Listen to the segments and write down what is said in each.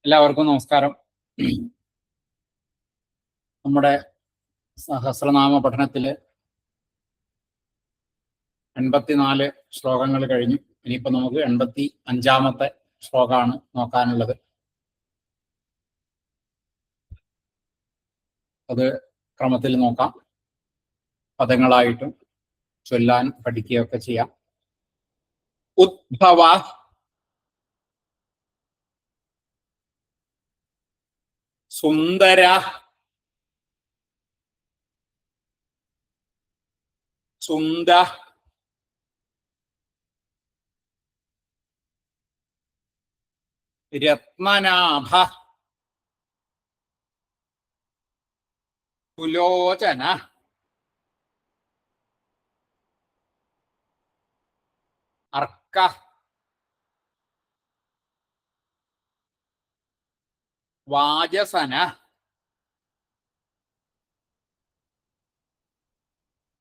എല്ലാവർക്കും നമസ്കാരം. നമ്മുടെ സഹസ്രനാമ പഠനത്തില് 84 ശ്ലോകങ്ങൾ കഴിഞ്ഞു. ഇനിയിപ്പോൾ നമുക്ക് 85-ാമത്തെ ശ്ലോകമാണ് നോക്കാനുള്ളത്. അത് ക്രമത്തിൽ നോക്കാം. പദങ്ങളായിട്ടും ചൊല്ലാൻ പഠിക്കുകയൊക്കെ ചെയ്യാം. ഉദ്ഭവ സുന്ദര സുന്ദ രത്നനാഭ സുലോചന അർക്ക വാജസന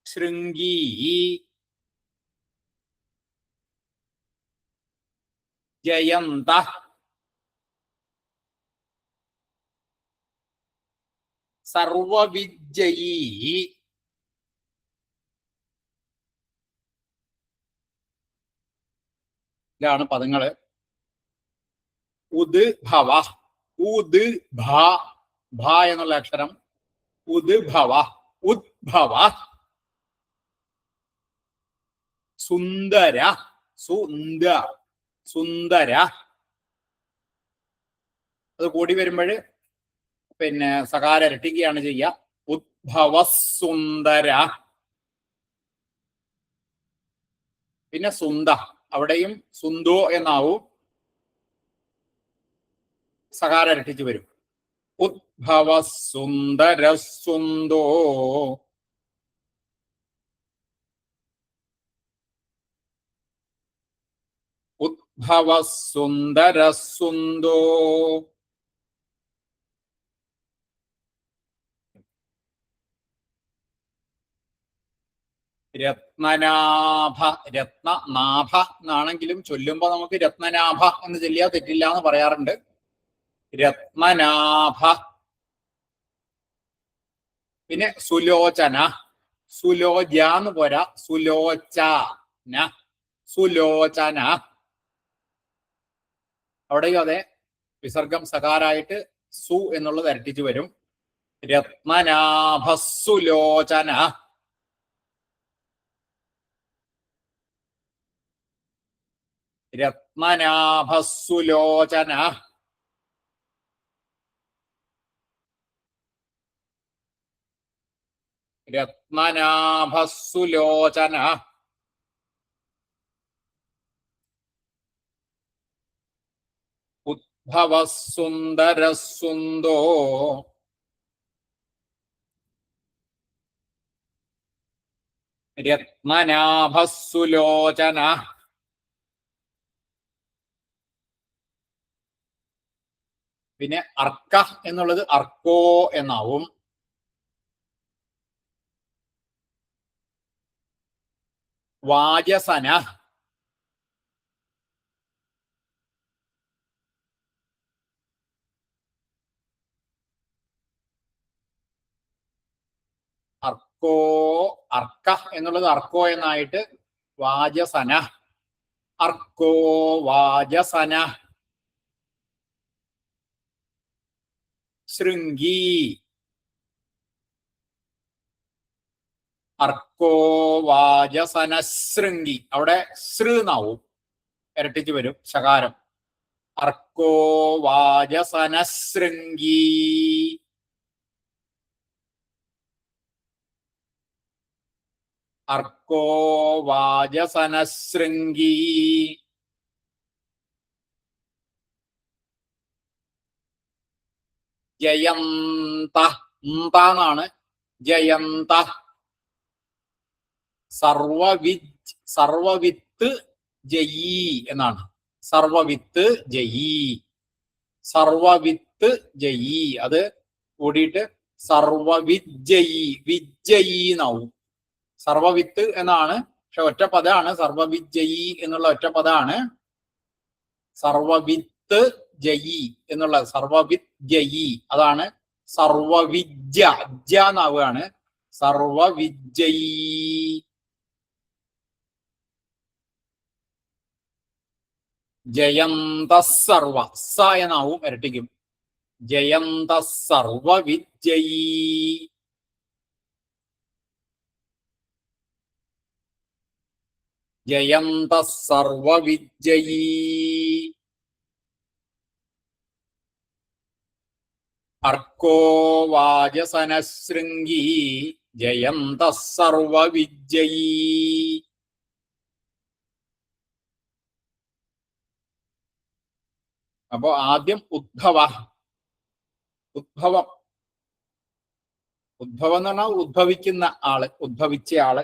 ശൃംഗീ ജയന്ത സർവവിജയീ ഇതാണ് പദങ്ങള്. ഉദ്ഭവ ഭ എന്നുള്ള അക്ഷരം ഉദ്ഭവ ഉദ്ഭവ. സുന്ദര സുന്ദര. അത് കൂടി വരുമ്പോൾ പിന്നെ സകാരം ഇരട്ടിക്കുകയാണ് ചെയ്യുക. ഉദ്ഭവ സുന്ദര. പിന്നെ സുന്ദ, അവിടെയും സുന്ദോ എന്നാവും, സകാരം ഇരട്ടിച്ച് വരും. ഉദ്ഭവ സുന്ദര സുന്ദോ ഉദ്ഭവ സുന്ദര സുന്ദോ. രത്നനാഭ രത്നനാഭ എന്നാണെങ്കിലും ചൊല്ലുമ്പോ നമുക്ക് രത്നനാഭ എന്ന് ചൊല്ലിയാ തെറ്റില്ല എന്ന് പറയാറുണ്ട്. രത്നനാഭ. പിന്നെ സുലോചന. സുലോച എന്ന് പോരാ, സുലോചന സുലോചന. അവിടെയും അതെ, വിസർഗം സകാരായിട്ട് സു എന്നുള്ളത് ഇരട്ടിച്ചു വരും. രത്നനാഭ സുലോചന. രത്നനാഭ സുലോചന. രത്നനാഭ സുലോചന. ഉദ്ഭവ സുന്ദര സുന്ദോ രത്നനാഭ സുലോചന. പിന്നെ അർക്ക എന്നുള്ളത് അർക്കോ എന്നാവും. വാജസന. അർക്കോ അർക്ക എന്നുള്ളത് അർക്കോ എന്നായിട്ട് വാജസന. അർക്കോ വാജസന. ശൃംഗീ. അർക്കോ വാജസന ശൃംഗി. അവിടെ ശ്രീനാവും, ഇരട്ടിച്ച് വരും ശകാരം. അർക്കോ വാജസന ശൃംഗീ. അർക്കോ വാജസന ശൃംഗീ. ജയന്ത എന്നാണ്. ജയന്ത. സർവവിത്ത് ജയീ എന്നാണ്. സർവവിത്ത് ജയീ. സർവവിത്ത് ജയീ. അത് കൂടിയിട്ട് സർവവിജയീ. വിജയീ എന്നാവും. സർവവിത്ത് എന്നാണ്, പക്ഷെ ഒറ്റ പദമാണ്. സർവവിജയീ എന്നുള്ള ഒറ്റ പദമാണ്. സർവവിത്ത് സർവവിദ്യയി എന്നുള്ള സർവവിദ്യയി അതാണ് സർവവിദ്യ ജ എന്നാവുകയാണ്. സർവവിദ്യയി. ജയന്ത സർവ സ എന്നാവും ഇരട്ടിക്കും. ജയന്ത സർവവിദ്യയി. ജയന്ത സർവവിദ്യയി. അർക്കോ വാജസനശൃംഗീ ജയന്ത സർവവിദ്യയി. അപ്പോ ആദ്യം ഉദ്ഭവ. ഉദ്ഭവം. ഉദ്ഭവം എന്ന് പറഞ്ഞാൽ ഉദ്ഭവിക്കുന്ന ആള്, ഉദ്ഭവിച്ച ആള്.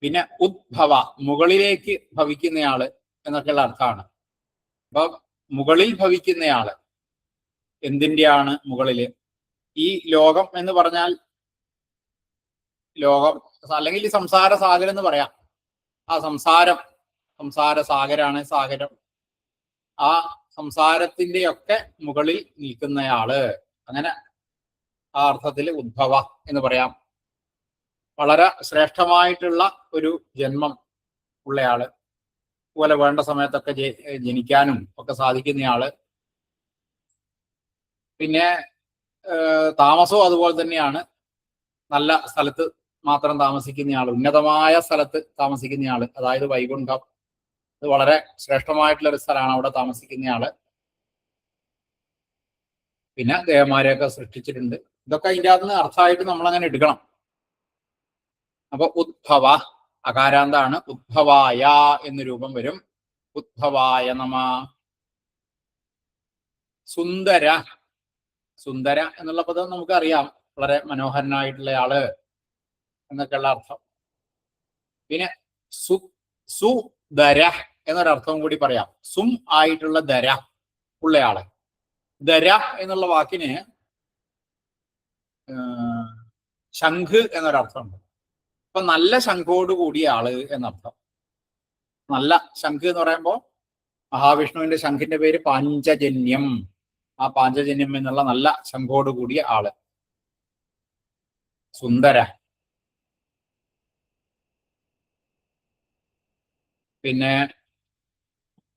പിന്നെ ഉദ്ഭവ മുകളിലേക്ക് ഭവിക്കുന്നയാള് എന്നൊക്കെയുള്ള അർത്ഥമാണ്. അപ്പൊ മുകളിൽ ഭവിക്കുന്നയാള് എന്തിൻ്റെയാണ് മുകളില്? ഈ ലോകം എന്ന് പറഞ്ഞാൽ ലോകം അല്ലെങ്കിൽ സംസാര സാഗരം എന്ന് പറയാം. ആ സംസാര സാഗരാണ് സാഗരം. ആ സംസാരത്തിൻ്റെയൊക്കെ മുകളിൽ നിൽക്കുന്നയാള്, അങ്ങനെ ആ അർത്ഥത്തിൽ ഉദ്ഭവ എന്ന് പറയാം. വളരെ ശ്രേഷ്ഠമായിട്ടുള്ള ഒരു ജന്മം ഉള്ളയാള്, അതുപോലെ വേണ്ട സമയത്തൊക്കെ ജനിക്കാനും ഒക്കെ സാധിക്കുന്നയാള്. പിന്നെ താമസവും അതുപോലെ തന്നെയാണ്. നല്ല സ്ഥലത്ത് മാത്രം താമസിക്കുന്നയാൾ, ഉന്നതമായ സ്ഥലത്ത് താമസിക്കുന്നയാള്, അതായത് വൈകുണ്ഠം. അത് വളരെ ശ്രേഷ്ഠമായിട്ടുള്ള ഒരു സ്ഥലമാണ്, അവിടെ താമസിക്കുന്നയാള്. പിന്നെ ദേവന്മാരെയൊക്കെ സൃഷ്ടിച്ചിട്ടുണ്ട്. ഇതൊക്കെ ഇതിൻ്റെ അകത്ത് നിന്ന് അർത്ഥമായിട്ട് നമ്മളങ്ങനെ എടുക്കണം. അപ്പൊ ഉദ്ഭവ അകാരാന്താണ്. ഉദ്ഭവായ എന്ന് രൂപം വരും. ഉദ്ഭവായ നമ. സുന്ദര. സുന്ദര എന്നുള്ള പദം നമുക്കറിയാം, വളരെ മനോഹരനായിട്ടുള്ള ആള് എന്നൊക്കെയുള്ള അർത്ഥം. പിന്നെ സുധര എന്നൊരർത്ഥം കൂടി പറയാം. സും ആയിട്ടുള്ള ധര ഉള്ളയാള്. ധര എന്നുള്ള വാക്കിന് ശംഖ് എന്നൊരർത്ഥമുണ്ട്. അപ്പൊ നല്ല ശംഖോട് കൂടിയ ആള് എന്നർത്ഥം. നല്ല ശംഖ് എന്ന് പറയുമ്പോൾ മഹാവിഷ്ണുവിന്റെ ശംഖിന്റെ പേര് പാഞ്ചജന്യം. ആ പാഞ്ചജന്യം എന്നുള്ള നല്ല ശംഖോട് കൂടിയ ആള് സുന്ദര. പിന്നെ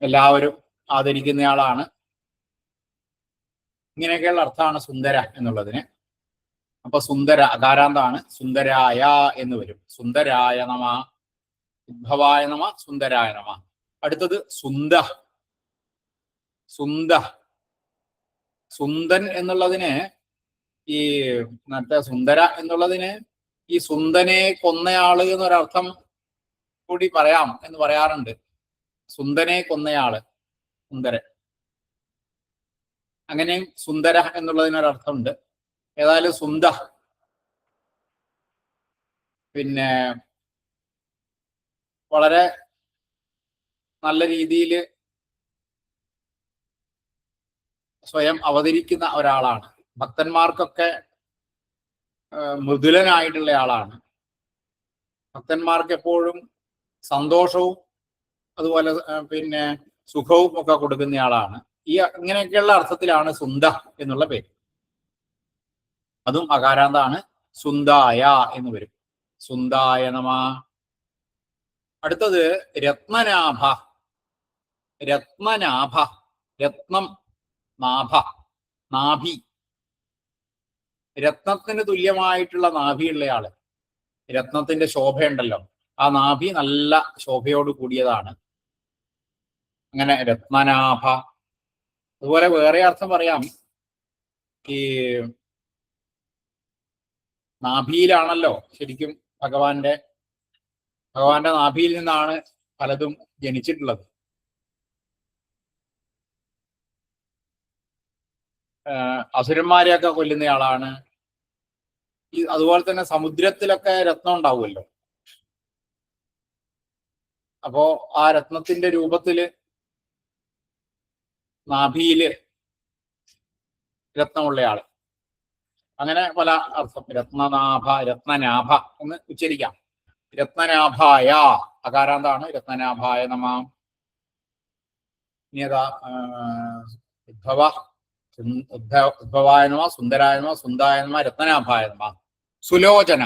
എല്ലാവരും ആദരിക്കുന്നയാളാണ്. ഇങ്ങനെയൊക്കെയുള്ള അർത്ഥമാണ് സുന്ദര എന്നുള്ളതിന്. അപ്പൊ സുന്ദര അകാരാന്താണ്. സുന്ദരായ എന്ന് വരും. സുന്ദരായ നമ. ഉദ്ഭവായ നമ. സുന്ദരായ നമ. അടുത്തത് സുന്ദ. സുന്ദ. സുന്ദൻ എന്നുള്ളതിന് ഈ മറ്റേ സുന്ദര എന്നുള്ളതിന് ഈ സുന്ദനെ കൊന്നയാള് എന്നൊരർത്ഥം കൂടി പറയാം എന്ന് പറയാറുണ്ട്. സുന്ദനെ കൊന്നയാള് സുന്ദരൻ. അങ്ങനെയും സുന്ദര എന്നുള്ളതിനൊരർത്ഥമുണ്ട്. ഏതായാലും സുന്ദ പിന്നെ വളരെ നല്ല രീതിയിൽ സ്വയം അവതരിക്കുന്ന ഒരാളാണ്. ഭക്തന്മാർക്കൊക്കെ മൃദുലനായിട്ടുള്ള ആളാണ്. ഭക്തന്മാർക്ക് എപ്പോഴും സന്തോഷവും അതുപോലെ പിന്നെ സുഖവും ഒക്കെ കൊടുക്കുന്നയാളാണ്. ഈ ഇങ്ങനെയൊക്കെയുള്ള അർത്ഥത്തിലാണ് സുന്ദ എന്നുള്ള പേര്. അതും അകാരാന്താണ്. സുന്ദായ എന്ന് വരും. സുന്ദായ നമ. അടുത്തത് രത്നനാഭ. രത്നനാഭ. രത്നം നാഭ. നാഭി. രത്നത്തിന് തുല്യമായിട്ടുള്ള നാഭിയുള്ളയാള്. രത്നത്തിന്റെ ശോഭയുണ്ടല്ലോ, ആ നാഭി നല്ല ശോഭയോട് കൂടിയതാണ്. അങ്ങനെ രത്നനാഭ. അതുപോലെ വേറെ അർത്ഥം പറയാം. ഈ നാഭിയിലാണല്ലോ ശരിക്കും ഭഗവാന്റെ നാഭിയിൽ നിന്നാണ് പലതും ജനിച്ചിട്ടുള്ളത്. അസുരന്മാരെയൊക്കെ കൊല്ലുന്നയാളാണ്. അതുപോലെ തന്നെ സമുദ്രത്തിലൊക്കെ രത്നം ഉണ്ടാവുമല്ലോ. അപ്പോ ആ രത്നത്തിന്റെ രൂപത്തില് നാഭിയില് രത്നമുള്ളയാള്. അങ്ങനെ പല അർത്ഥം. രത്നനാഭ, രത്നനാഭ എന്ന് ഉച്ചരിക്കാം. രത്നനാഭായ അകാരാന്താണ്. രത്നനാഭായ നമ. ഇനി അതാ ഉദ്ഭവ ഉദ്ഭവായ നമ, സുന്ദരായ നമ, സുന്ദായ നമ, രത്നാഭായ നമ. സുലോചന.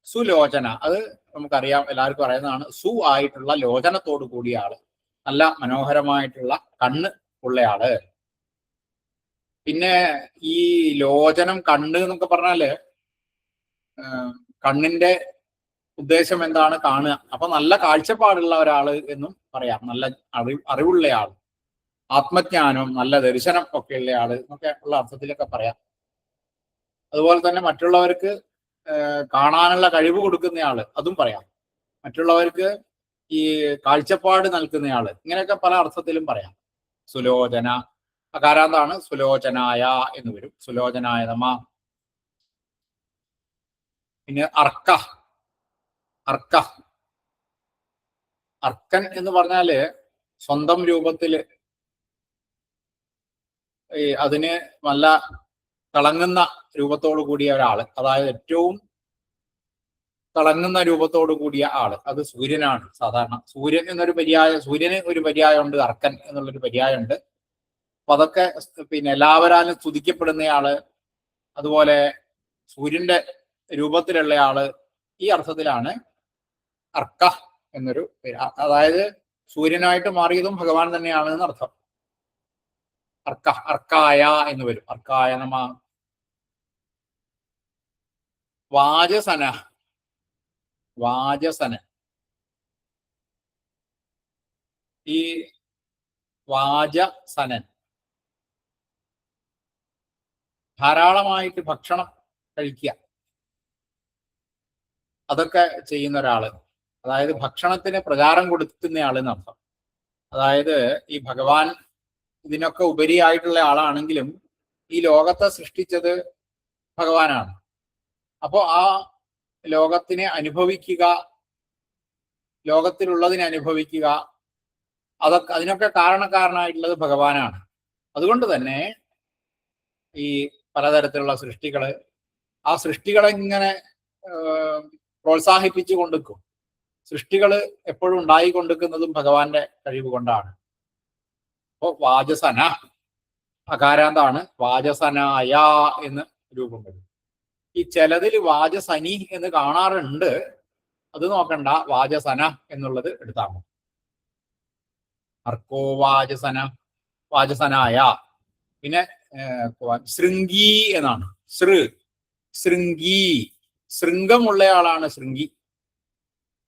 സുലോചന അത് നമുക്കറിയാം, എല്ലാവർക്കും അറിയുന്നതാണ്. സു ആയിട്ടുള്ള ലോചനത്തോടു കൂടിയ ആള്, നല്ല മനോഹരമായിട്ടുള്ള കണ്ണ് ഉള്ളയാള്. പിന്നെ ഈ ലോചനം, കണ്ണ് എന്നൊക്കെ പറഞ്ഞാല് കണ്ണിന്റെ ഉദ്ദേശം എന്താണ്? കാണുക. അപ്പൊ നല്ല കാഴ്ചപ്പാടുള്ള ഒരാള് എന്നും പറയാം. നല്ല അറിവുള്ള ആൾ, ആത്മജ്ഞാനം, നല്ല ദർശനം ഒക്കെ ഉള്ള ആള് എന്നൊക്കെ ഉള്ള അർത്ഥത്തിലൊക്കെ പറയാം. അതുപോലെ തന്നെ മറ്റുള്ളവർക്ക് കാണാനുള്ള കഴിവ് കൊടുക്കുന്നയാള്, അതും പറയാം. മറ്റുള്ളവർക്ക് ഈ കാഴ്ചപ്പാട് നൽകുന്നയാള്, ഇങ്ങനെയൊക്കെ പല അർത്ഥത്തിലും പറയാം. സുലോചന അകാരാന്താണ്, സുലോചനായ എന്ന് വരും. സുലോചനായ നമ. പിന്നെ അർക്ക. അർക്ക, അർക്കൻ എന്ന് പറഞ്ഞാല് സ്വന്തം രൂപത്തില് അതിന് നല്ല തിളങ്ങുന്ന രൂപത്തോടു കൂടിയ ഒരാള്, അതായത് ഏറ്റവും തിളങ്ങുന്ന രൂപത്തോടു കൂടിയ ആള്, അത് സൂര്യനാണ് സാധാരണ. സൂര്യൻ എന്നൊരു പര്യായം, സൂര്യന് ഒരു പര്യായമുണ്ട്, അർക്കൻ എന്നുള്ളൊരു പര്യായമുണ്ട്. അപ്പൊ അതൊക്കെ പിന്നെ എല്ലാവരാലും സ്തുതിക്കപ്പെടുന്നയാള്, അതുപോലെ സൂര്യന്റെ രൂപത്തിലുള്ള ആള്, ഈ അർത്ഥത്തിലാണ് അർക്ക എന്നൊരു പേര്. അതായത് സൂര്യനായിട്ട് മാറിയതും ഭഗവാൻ തന്നെയാണ് എന്നർത്ഥം. അർക്ക, അർക്കായ എന്ന് വരും. അർക്കായ നമ. വാജസന. വാജസന. ഈ വാജസനൻ ധാരാളമായിട്ട് ഭക്ഷണം കഴിക്കുക, അതൊക്കെ ചെയ്യുന്ന ഒരാള്, അതായത് ഭക്ഷണത്തിന് പ്രചാരം കൊടുക്കുന്നയാള് എന്നർത്ഥം. അതായത് ഈ ഭഗവാൻ ഇതിനൊക്കെ ഉപരിയായിട്ടുള്ള ആളാണെങ്കിലും ഈ ലോകത്തെ സൃഷ്ടിച്ചത് ഭഗവാനാണ്. അപ്പോ ആ ലോകത്തിനെ അനുഭവിക്കുക, ലോകത്തിലുള്ളതിനെ അനുഭവിക്കുക, അതൊക്കെ അതിനൊക്കെ കാരണക്കാരനായിട്ടുള്ളത് ഭഗവാനാണ്. അതുകൊണ്ട് തന്നെ ഈ പലതരത്തിലുള്ള സൃഷ്ടികള്, ആ സൃഷ്ടികളെ ഇങ്ങനെ പ്രോത്സാഹിപ്പിച്ചു കൊണ്ടിരിക്കും. സൃഷ്ടികള് എപ്പോഴും ഉണ്ടായിക്കൊണ്ടിരിക്കുന്നതും ഭഗവാന്റെ കഴിവ് കൊണ്ടാണ്. അപ്പോ വാജസന അകാരാന്താണ്, വാജസനായ എന്ന് രൂപം വരും. ഈ ചിലതിൽ വാജസനി എന്ന് കാണാറുണ്ട്, അത് നോക്കണ്ട, വാജസന എന്നുള്ളത് എടുത്താൽ മതി. അർക്കോ വാജസന, വാജസനായ. പിന്നെ ശൃംഗി എന്നാണ്. ശൃംഗി, ശൃംഗമുള്ളയാളാണ് ശൃംഗി,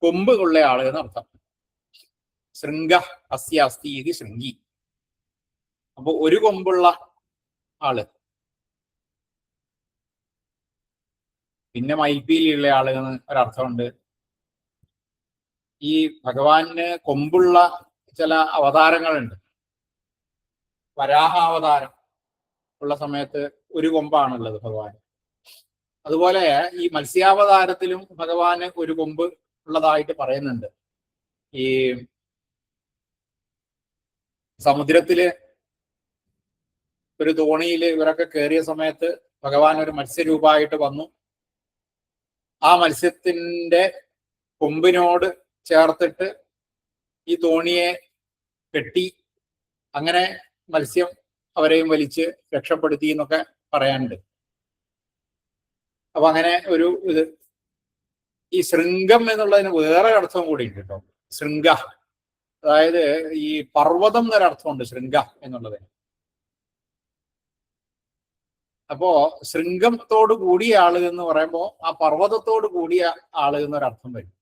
കൊമ്പ് ഉള്ളയാള് എന്നർത്ഥം. ശൃംഗ അസ്യ അസ്തി ഇത് ശൃംഗി. അപ്പൊ ഒരു കൊമ്പുള്ള ആള്. പിന്നെ മയിൽപ്പീലിയുള്ള ആള് എന്ന് ഒരർത്ഥമുണ്ട്. ഈ ഭഗവാന് കൊമ്പുള്ള ചില അവതാരങ്ങളുണ്ട്. വരാഹാവതാരം ഉള്ള സമയത്ത് ഒരു കൊമ്പാണുള്ളത് ഭഗവാൻ. അതുപോലെ ഈ മത്സ്യാവതാരത്തിലും ഭഗവാന് ഒരു കൊമ്പ് ഉള്ളതായിട്ട് പറയുന്നുണ്ട്. ഈ സമുദ്രത്തില് ഒരു തോണിയിൽ ഇവരൊക്കെ കയറിയ സമയത്ത് ഭഗവാൻ ഒരു മത്സ്യരൂപമായിട്ട് വന്നു. ആ മത്സ്യത്തിന്റെ കൊമ്പിനോട് ചേർത്തിട്ട് ഈ തോണിയെ കെട്ടി, അങ്ങനെ മത്സ്യം അവരെയും വലിച്ച് രക്ഷപ്പെടുത്തി എന്നൊക്കെ പറയാനുണ്ട്. അപ്പൊ അങ്ങനെ ഒരു ഇത്. ഈ ശൃംഗം എന്നുള്ളതിന് വേറെ അർത്ഥം കൂടി ഉണ്ട് കേട്ടോ. ശൃംഗ, അതായത് ഈ പർവ്വതം എന്നൊരർത്ഥമുണ്ട് ശൃംഗ എന്നുള്ളതിന്. അപ്പോ ശൃംഗത്തോട് കൂടിയ ആള് എന്ന് പറയുമ്പോൾ ആ പർവ്വതത്തോട് കൂടിയ ആള് എന്നൊരർത്ഥം വരും.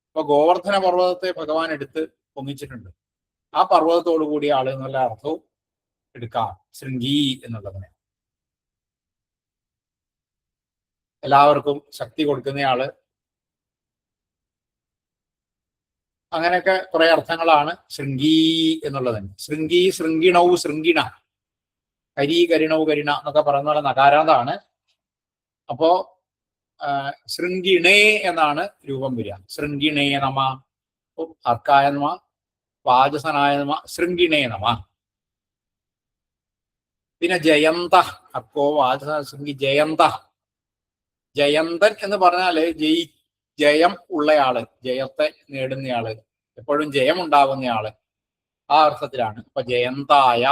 അപ്പൊ ഗോവർദ്ധന പർവ്വതത്തെ ഭഗവാൻ എടുത്ത് പൊങ്ങിച്ചിട്ടുണ്ട്. ആ പർവ്വതത്തോട് കൂടിയ ആള് എന്നുള്ള അർത്ഥവും എടുക്കാം ശൃംഗി എന്നുള്ളതിനെ. എല്ലാവർക്കും ശക്തി കൊടുക്കുന്നയാള്, അങ്ങനെയൊക്കെ കുറെ അർത്ഥങ്ങളാണ് ശൃംഗി എന്നുള്ളതിന്. ശൃംഗി, ശൃംഗിണൗ ശൃംഗിണ, കരി കരിണൗ കരിണ എന്നൊക്കെ പറയുന്ന പോലെ നകാരാന്താണ്. അപ്പോ ശൃംഗിണേ എന്നാണ് രൂപം വരിക. ശൃംഗിണേ നമ, അർക്കായ നമ, വാജസനായ നമ, ശൃംഗിണേ നമ. പിന്നെ ജയന്ത, അർക്കോ വാജസ ശൃംഗി ജയന്ത. ജയന്തൻ എന്ന് പറഞ്ഞാല് ജയം ഉള്ളയാള്, ജയത്തെ നേടുന്നയാള്, എപ്പോഴും ജയം ഉണ്ടാകുന്നയാള്. ആ അർത്ഥത്തിലാണ്. ഇപ്പൊ ജയന്തായ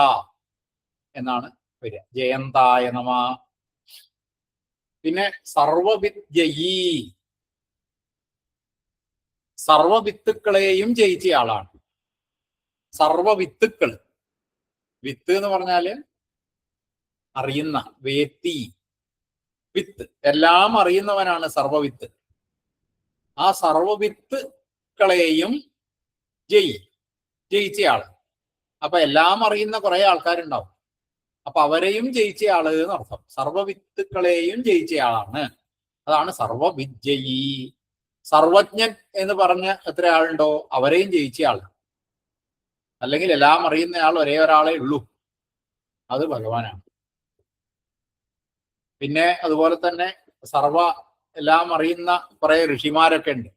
എന്നാണ് വരിക. ജയന്തായ നമ. പിന്നെ സർവവിദ്യയീ, സർവവിത്തുക്കളെയും ജയിച്ച ആളാണ്. സർവവിത്തുക്കൾ, വിത്ത് എന്ന് പറഞ്ഞാല് അറിയുന്ന, വേത്തി, വിത്ത്, എല്ലാം അറിയുന്നവനാണ് സർവവിത്ത്. ആ സർവവിത്തുക്കളെയും ജയിച്ചയാള്. അപ്പൊ എല്ലാം അറിയുന്ന കുറെ ആൾക്കാരുണ്ടാവും. അപ്പൊ അവരെയും ജയിച്ചയാള് എന്നർത്ഥം. സർവവിത്തുക്കളെയും ജയിച്ചയാളാണ്. അതാണ് സർവവിദ്യയീ. സർവജ്ഞൻ എന്ന് പറഞ്ഞ എത്ര ആളുണ്ടോ അവരെയും ജയിച്ചയാള്. അല്ലെങ്കിൽ എല്ലാം അറിയുന്ന ആൾ ഒരേ ഒരാളെ ഉള്ളൂ, അത് ഭഗവാനാണ്. പിന്നെ അതുപോലെ തന്നെ എല്ലാം അറിയുന്ന കുറെ ഋഷിമാരൊക്കെ ഉണ്ട്.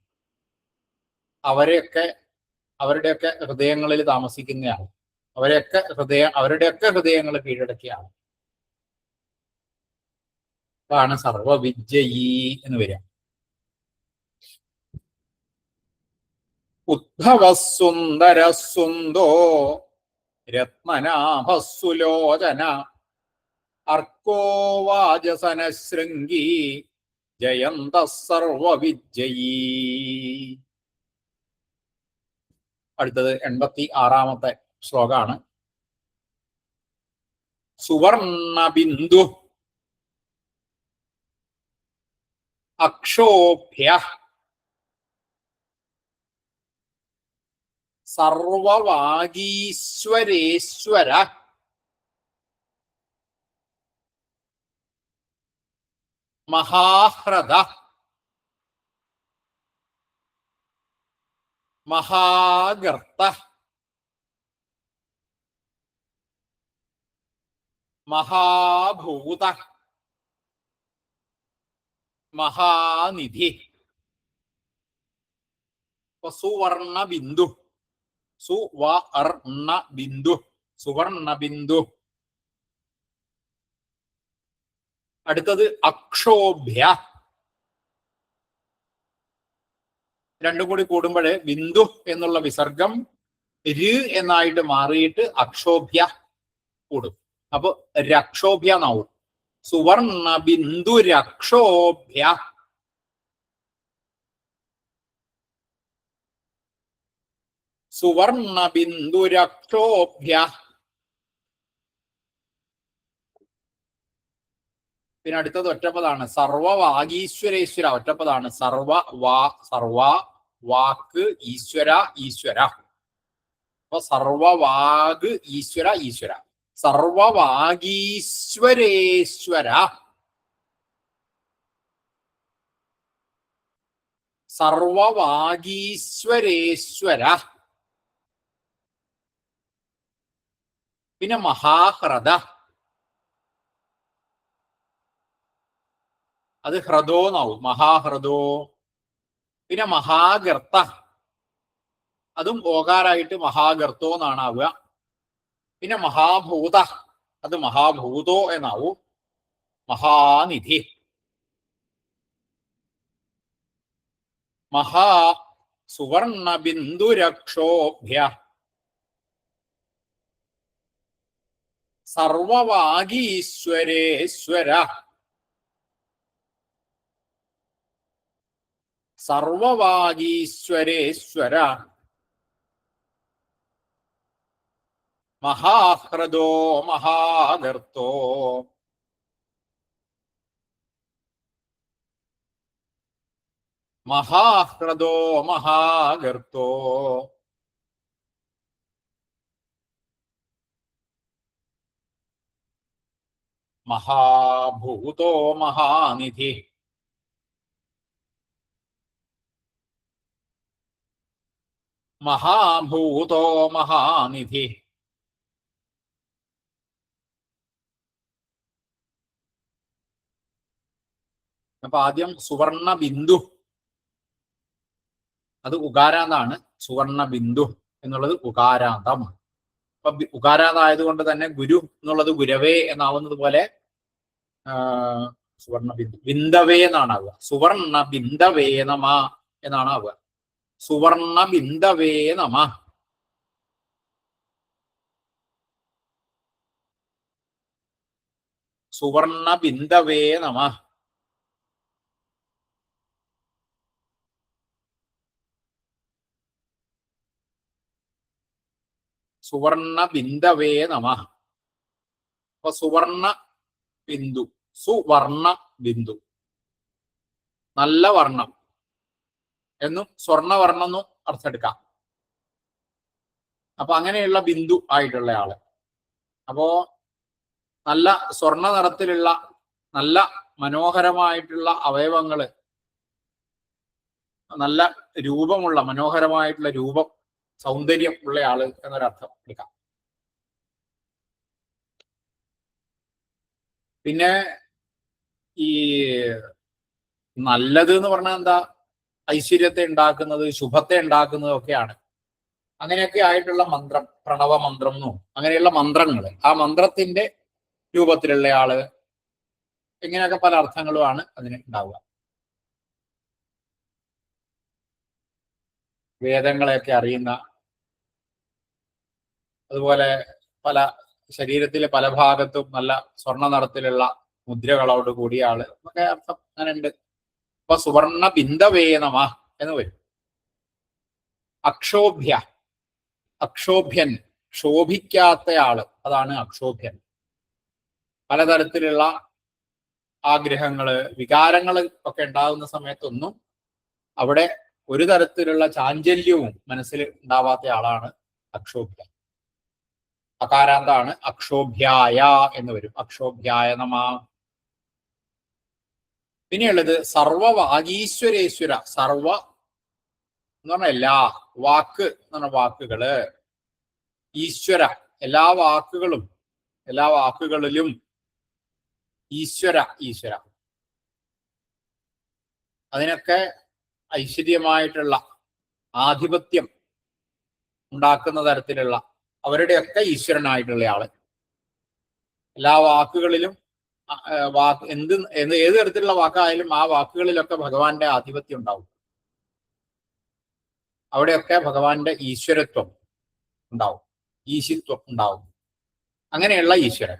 അവരുടെയൊക്കെ ഹൃദയങ്ങളിൽ താമസിക്കുന്നയാൾ, അവരുടെയൊക്കെ ഹൃദയങ്ങൾ കീഴടക്കിയാണ്. അതാണ് സർവവിദ്യയീ എന്ന് വരിക. ഉദ്ധവസുന്ദരസുന്ദോ രത്നനാഭസുലോചന അർക്കോ വാജസനശൃംഗീ ജയന്ത സർവവിദ്യയീ. അടുത്തത് 86-ാമത്തെ ശ്ലോകാണ്. സുവർണബിന്ദു അക്ഷോഭ്യ സർവവാഗീശ്വരേശ്വര മഹാഹ്രദ മഹാഗർത്ത മഹാഭൂത മഹാനിധി. സുവർണബിന്ദു, സുവർണബിന്ദു, സുവർണബിന്ദു. അടുത്തത് അക്ഷോഭ്യ. രണ്ടും കൂടി കൂടുമ്പോൾ ബിന്ദു എന്നുള്ള വിസർഗം ര് എന്നായിട്ട് മാറിയിട്ട് അക്ഷോഭ്യ കൂടും. അപ്പൊ രക്ഷോഭ്യ എന്നാവും. സുവർണ ബിന്ദു രക്ഷോഭ്യ. സുവർണ ബിന്ദു രക്ഷോഭ്യ. പിന്നെ അടുത്തത് ഒറ്റപ്പതാണ്. സർവവാഗീശ്വരേശ്വര. ഒറ്റപ്പതാണ്. സർവ വാക്ക് ഈശ്വര ഈശ്വര. അപ്പൊ സർവവാഗ് ഈശ്വര ഈശ്വര. സർവവാഗീശ്വരേശ്വര. സർവവാഗീശ്വരേശ്വര. പിന്നെ മഹാഹ്രദ. അത് ഹ്രദോ എന്നാവും. മഹാഹ്രദോ. പിന്നെ മഹാഗർത്ത. അതും ഓകാരായിട്ട് മഹാഗർത്തോ എന്നാണ് ആവുക. പിന്നെ മഹാഭൂത. അത് മഹാഭൂതോ എന്നാവും. മഹാനിധി. സുവർണ ബിന്ദുരക്ഷോഭ്യ സർവവാഗീശ്വരേശ്വര. സർവവാഗീശ്വരേശ്വര മഹാഹ്രദോ മഹാഗർത്തോ മഹാഹ്രദോ മഹാഗർത്തോ മഹാഭൂതോ മഹാനിധി. മഹാഭൂതോ മഹാനിധി. അപ്പൊ ആദ്യം സുവർണ ബിന്ദു, അത് ഉകാരാന്താണ്. സുവർണ ബിന്ദു എന്നുള്ളത് ഉകാരാന്തം. അപ്പൊ ഉകാരാന്തായതുകൊണ്ട് തന്നെ ഗുരു എന്നുള്ളത് ഗുരവേ എന്നാവുന്നത് പോലെ സുവർണ ബിന്ദു ബിന്ദവേ എന്നാണ് ആവുക. സുവർണ ബിന്ദവേ നമ എന്നാണ് ആവുക. സുവർണ ബിന്ദവേ നമ. സുവർണ ബിന്ദവേ നമഃ. സുവർണ ബിന്ദവേ നമഃ. അപ്പൊ സുവർണ ബിന്ദു, സുവർണ ബിന്ദു, നല്ല വർണ്ണം എന്നും സ്വർണവർണ്ണം എന്നും അർത്ഥം എടുക്കാം. അപ്പൊ അങ്ങനെയുള്ള ബിന്ദു ആയിട്ടുള്ള ആള്. അപ്പോ നല്ല സ്വർണ്ണ നിറത്തിലുള്ള നല്ല മനോഹരമായിട്ടുള്ള അവയവങ്ങള്, നല്ല രൂപമുള്ള മനോഹരമായിട്ടുള്ള രൂപം, സൗന്ദര്യം ഉള്ള ആള് എന്നൊരർത്ഥം എടുക്കാം. പിന്നെ ഈ നല്ലത് എന്ന് പറഞ്ഞാൽ എന്താ? ഐശ്വര്യത്തെ ഉണ്ടാക്കുന്നത്, ശുഭത്തെ ഉണ്ടാക്കുന്നത് ഒക്കെയാണ്. അങ്ങനെയൊക്കെ ആയിട്ടുള്ള മന്ത്രം, പ്രണവ മന്ത്രം എന്നും അങ്ങനെയുള്ള മന്ത്രങ്ങൾ, ആ മന്ത്രത്തിന്റെ രൂപത്തിലുള്ള ആള്, ഇങ്ങനെയൊക്കെ പല അർത്ഥങ്ങളുമാണ് അതിന് ഉണ്ടാവുക. വേദങ്ങളെയൊക്കെ അറിയുന്ന, അതുപോലെ പല ശരീരത്തിലെ പല ഭാഗത്തും നല്ല സ്വർണ്ണ നിറത്തിലുള്ള മുദ്രകളോട് കൂടിയ ആള് ഒക്കെ അർത്ഥം അങ്ങനെ ഉണ്ട്. അപ്പൊ സുവർണ ബിന്ദവേ നമഃ എന്ന് വരും. അക്ഷോഭ്യ, അക്ഷോഭ്യൻ, ക്ഷോഭിക്കാത്ത ആള്, അതാണ് അക്ഷോഭ്യൻ. പലതരത്തിലുള്ള ആഗ്രഹങ്ങള്, വികാരങ്ങള് ഒക്കെ ഉണ്ടാകുന്ന സമയത്തൊന്നും അവിടെ ഒരു തരത്തിലുള്ള ചാഞ്ചല്യവും മനസ്സിൽ ഉണ്ടാവാത്ത ആളാണ് അക്ഷോഭ്യ. അകാരാന്താണ് അക്ഷോഭ്യായ എന്ന് വരും. അക്ഷോഭ്യായ നമ. പിന്നെയുള്ളത് സർവവാഗീശ്വരേശ്വര. സർവ എന്ന് പറഞ്ഞ എല്ലാ, വാക്ക് എന്ന് പറഞ്ഞ വാക്കുകള്, ഈശ്വര എല്ലാ വാക്കുകളും, എല്ലാ വാക്കുകളിലും ഈശ്വര, ഈശ്വര അതിനൊക്കെ ഐശ്വര്യമായിട്ടുള്ള ആധിപത്യം ഉണ്ടാക്കുന്ന തരത്തിലുള്ള അവരുടെയൊക്കെ ഈശ്വരനായിട്ടുള്ള ആള്. എല്ലാ വാക്കുകളിലും വാക്ക് ഏത് തരത്തിലുള്ള വാക്കായാലും ആ വാക്കുകളിലൊക്കെ ഭഗവാന്റെ ആധിപത്യം ഉണ്ടാവും. അവിടെയൊക്കെ ഭഗവാന്റെ ഈശ്വരത്വം ഉണ്ടാവും, ഈശിത്വം ഉണ്ടാവും. അങ്ങനെയുള്ള ഈശ്വരൻ,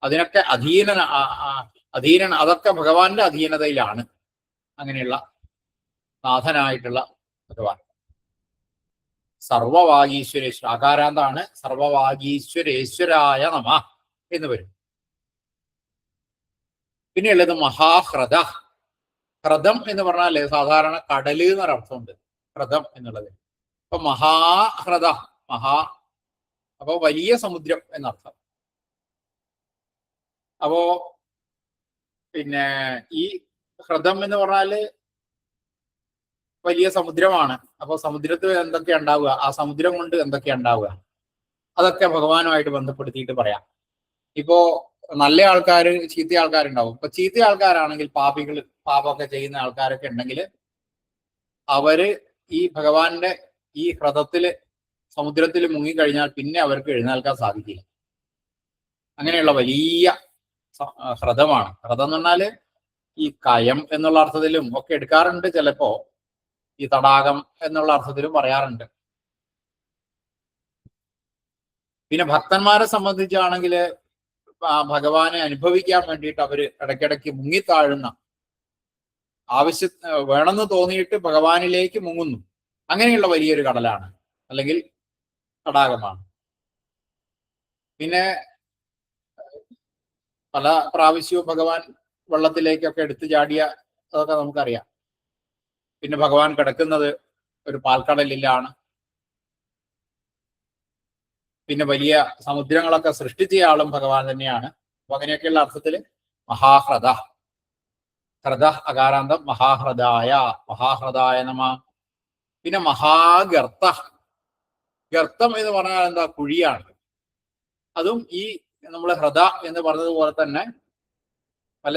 അതിനൊക്കെ അധീനൻ, അതൊക്കെ ഭഗവാന്റെ അധീനതയിലാണ്. അങ്ങനെയുള്ള നാഥനായിട്ടുള്ള ഭഗവാൻ സർവവാഗീശ്വരേശ്വര. ആകാരാന്താണ് സർവവാഗീശ്വരേശ്വരായ നമ എന്ന് വരും. പിന്നെയുള്ളത് മഹാഹ്രദ. ഹ്രദം എന്ന് പറഞ്ഞാല് സാധാരണ കടല് എന്നൊരർത്ഥമുണ്ട് ഹ്രദം എന്നുള്ളത്. അപ്പൊ മഹാഹ്രദ, മഹാ അപ്പൊ വലിയ സമുദ്രം എന്നർത്ഥം. അപ്പോ പിന്നെ ഈ ഹ്രദം എന്ന് പറഞ്ഞാല് വലിയ സമുദ്രമാണ്. അപ്പൊ സമുദ്രത്തിൽ എന്തൊക്കെയാ ഉണ്ടാവുക, ആ സമുദ്രം കൊണ്ട് എന്തൊക്കെയാ ഉണ്ടാവുക, അതൊക്കെ ഭഗവാനുമായിട്ട് ബന്ധപ്പെടുത്തിയിട്ട് പറയാം. ഇപ്പോ നല്ല ആൾക്കാര്, ചീത്ത ആൾക്കാരുണ്ടാവും. ഇപ്പൊ ചീത്ത ആൾക്കാരാണെങ്കിൽ പാപികൾ, പാപമൊക്കെ ചെയ്യുന്ന ആൾക്കാരൊക്കെ ഉണ്ടെങ്കിൽ അവര് ഈ ഭഗവാന്റെ ഈ ഹ്രദത്തില്, സമുദ്രത്തിൽ മുങ്ങിക്കഴിഞ്ഞാൽ പിന്നെ അവർക്ക് എഴുന്നേൽക്കാൻ സാധിക്കില്ല. അങ്ങനെയുള്ള വലിയ ഹ്രദമാണ്. ഹ്രദം എന്ന് പറഞ്ഞാല് ഈ കയം എന്നുള്ള അർത്ഥത്തിലും ഒക്കെ എടുക്കാറുണ്ട്, ചിലപ്പോ ഈ തടാകം എന്നുള്ള അർത്ഥത്തിലും പറയാറുണ്ട്. പിന്നെ ഭക്തന്മാരെ സംബന്ധിച്ചാണെങ്കിൽ ഭഗവാനെ അനുഭവിക്കാൻ വേണ്ടിയിട്ട് അവര് ഇടയ്ക്കിടയ്ക്ക് മുങ്ങിത്താഴുന്ന, വേണമെന്ന് തോന്നിയിട്ട് ഭഗവാനിലേക്ക് മുങ്ങുന്നു. അങ്ങനെയുള്ള വലിയൊരു കടലാണ്, അല്ലെങ്കിൽ തടാകമാണ്. പിന്നെ പല പ്രാവശ്യവും ഭഗവാൻ വെള്ളത്തിലേക്കൊക്കെ എടുത്തു ചാടിയ അതൊക്കെ നമുക്കറിയാം. പിന്നെ ഭഗവാൻ കിടക്കുന്നത് ഒരു പാൽക്കടലിലാണ്. പിന്നെ വലിയ സമുദ്രങ്ങളൊക്കെ സൃഷ്ടിച്ച ആളും ഭഗവാൻ തന്നെയാണ്. അപ്പൊ അങ്ങനെയൊക്കെയുള്ള അർത്ഥത്തിൽ മഹാഹ്രദ, ഹ്രദ അകാരാന്തം മഹാഹ്രദായ, മഹാഹ്രദായ നമ. പിന്നെ മഹാഗർത്ത. ഗർത്തം എന്ന് പറഞ്ഞാൽ എന്താ? കുഴിയാണ്. അതും ഈ നമ്മൾ ഹ്രദ എന്ന് പറഞ്ഞതുപോലെ തന്നെ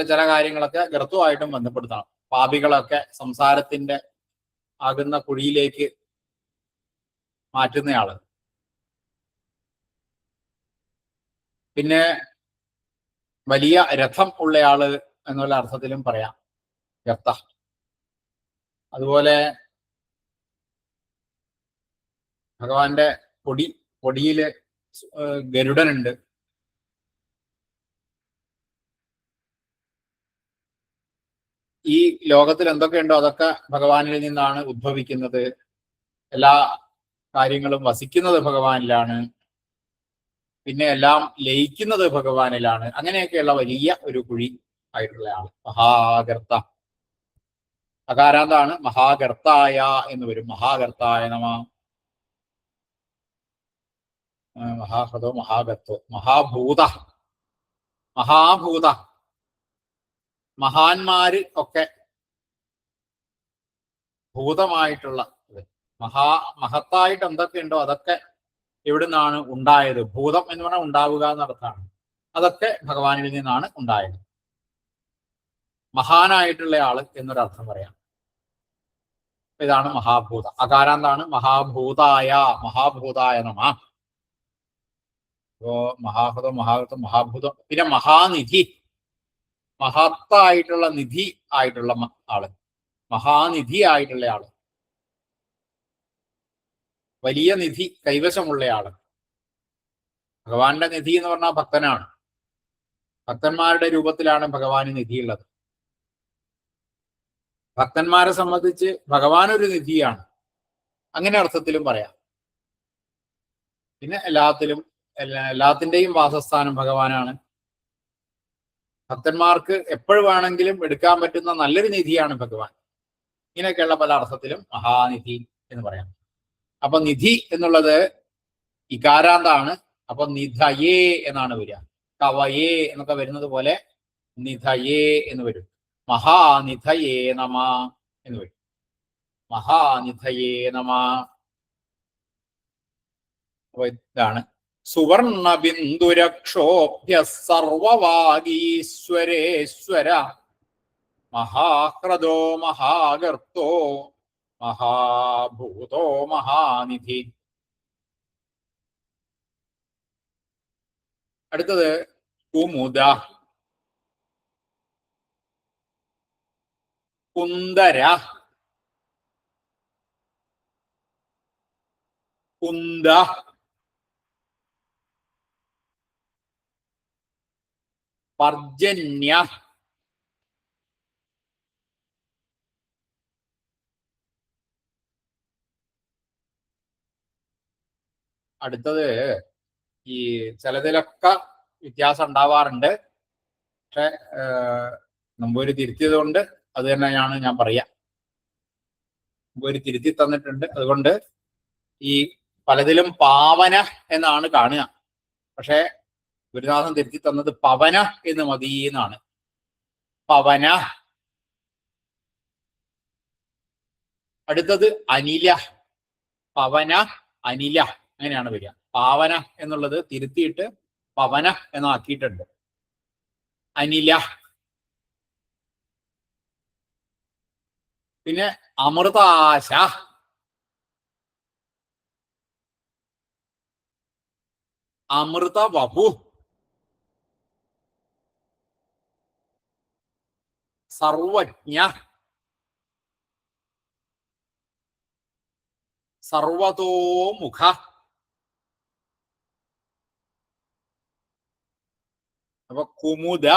ചില കാര്യങ്ങളൊക്കെ ഗർത്തവുമായിട്ടും ബന്ധപ്പെടുത്തണം. പാപികളൊക്കെ സംസാരത്തിന്റെ ആകുന്ന കുഴിയിലേക്ക് മാറ്റുന്നയാള്. പിന്നെ വലിയ രഥം ഉള്ളയാള് എന്നുള്ള അർത്ഥത്തിലും പറയാം ഗർത്ത. അതുപോലെ ഭഗവാന്റെ പൊടിയില് ഗരുഡനുണ്ട്. ഈ ലോകത്തിൽ എന്തൊക്കെയുണ്ടോ അതൊക്കെ ഭഗവാനിൽ നിന്നാണ് ഉദ്ഭവിക്കുന്നത്. എല്ലാ കാര്യങ്ങളും വസിക്കുന്നത് ഭഗവാനിലാണ്, പിന്നെ എല്ലാം ലയിക്കുന്നത് ഭഗവാനിലാണ്. അങ്ങനെയൊക്കെയുള്ള വലിയ ഒരു കുഴി ആയിട്ടുള്ള ആള് മഹാഗർത്ത. അകാരാന്താണ് മഹാഗർത്തായ എന്ന് വരും. മഹാഗർത്തായ നമ. മഹാഹൃതോ മഹാഗർത്തോ മഹാഭൂത. മഹാഭൂത മഹാന്മാര് ഒക്കെ ഭൂതമായിട്ടുള്ള മഹത്തായിട്ട് എന്തൊക്കെയുണ്ടോ അതൊക്കെ എവിടുന്നാണ് ഉണ്ടായത്. ഭൂതം എന്ന് പറഞ്ഞാൽ ഉണ്ടാവുക എന്നർത്ഥമാണ്. അതൊക്കെ ഭഗവാനിൽ നിന്നാണ് ഉണ്ടായത്. മഹാനായിട്ടുള്ള ആള് എന്നൊരർത്ഥം പറയാം. ഇതാണ് മഹാഭൂത. അകാരാന്താണ് മഹാഭൂതായ. മഹാഭൂതായ നമ. അപ്പോ മഹാഭൂതം മഹാഭൂതം മഹാഭൂതം. പിന്നെ മഹാനിധി. മഹത്തായിട്ടുള്ള നിധി ആയിട്ടുള്ള ആള്. മഹാനിധി ആയിട്ടുള്ള ആള്. വലിയ നിധി കൈവശമുള്ള ആള്. ഭഗവാന്റെ നിധി എന്ന് പറഞ്ഞാൽ ഭക്തനാണ്. ഭക്തന്മാരുടെ രൂപത്തിലാണ് ഭഗവാന് നിധിയുള്ളത്. ഭക്തന്മാരെ സംബന്ധിച്ച് ഭഗവാൻ ഒരു നിധിയാണ്. അങ്ങനെ അർത്ഥത്തിലും പറയാം. പിന്നെ എല്ലാത്തിന്റെയും വാസസ്ഥാനം ഭഗവാനാണ്. ഭക്തന്മാർക്ക് എപ്പോഴും വേണമെങ്കിലും എടുക്കാൻ പറ്റുന്ന നല്ലൊരു നിധിയാണ് ഭഗവാൻ. ഇങ്ങനെയൊക്കെയുള്ള പല അർത്ഥത്തിലും മഹാനിധി എന്ന് പറയാം. അപ്പൊ നിധി എന്നുള്ളത് ഇകാരാന്താണ്. അപ്പൊ നിധയേ എന്നാണ് വരിക. കവയേ എന്നൊക്കെ വരുന്നത് പോലെ നിധയേ എന്ന് വരും. മഹാനിധയേ നമ എന്ന് വരും. മഹാനിധയേ നമ. അപ്പൊ ഇതാണ് സുവർണ ബിന്ദുരക്ഷോഭ്യ സർവവാഗീശ്വരേശ്വര മഹാഹ്രദോ മഹാഗർത്തോ മഹാഭൂതോ മഹാനിധി. അടുത്തത് കുമുദ. കുന്ദര. കുന്ദ. പർജന്യ. അടുത്തത് ഈ ചിലതിലൊക്കെ വ്യത്യാസം ഉണ്ടാവാറുണ്ട്. പക്ഷെ നമ്പൂരി തിരുത്തിയത് കൊണ്ട് അത് തന്നെയാണ് ഞാൻ പറയാ. നമ്പൂരി തിരുത്തി തന്നിട്ടുണ്ട്. അതുകൊണ്ട് ഈ പലതിലും പാവന എന്നാണ് കാണുക. പക്ഷെ ഗുരുനാഥൻ തിരുത്തി തന്നത് പവന എന്ന് മതി എന്നാണ്. പവന. അടുത്തത് അനില. പവന അനില അങ്ങനെയാണ് വരിക. പാവന എന്നുള്ളത് തിരുത്തിയിട്ട് പവന എന്നാക്കിയിട്ടുണ്ട്. അനില. പിന്നെ അമൃതാശ. അമൃതവപു. സർവജ്ഞ. സർവതോമുഖ. അപ്പൊ കുമുദ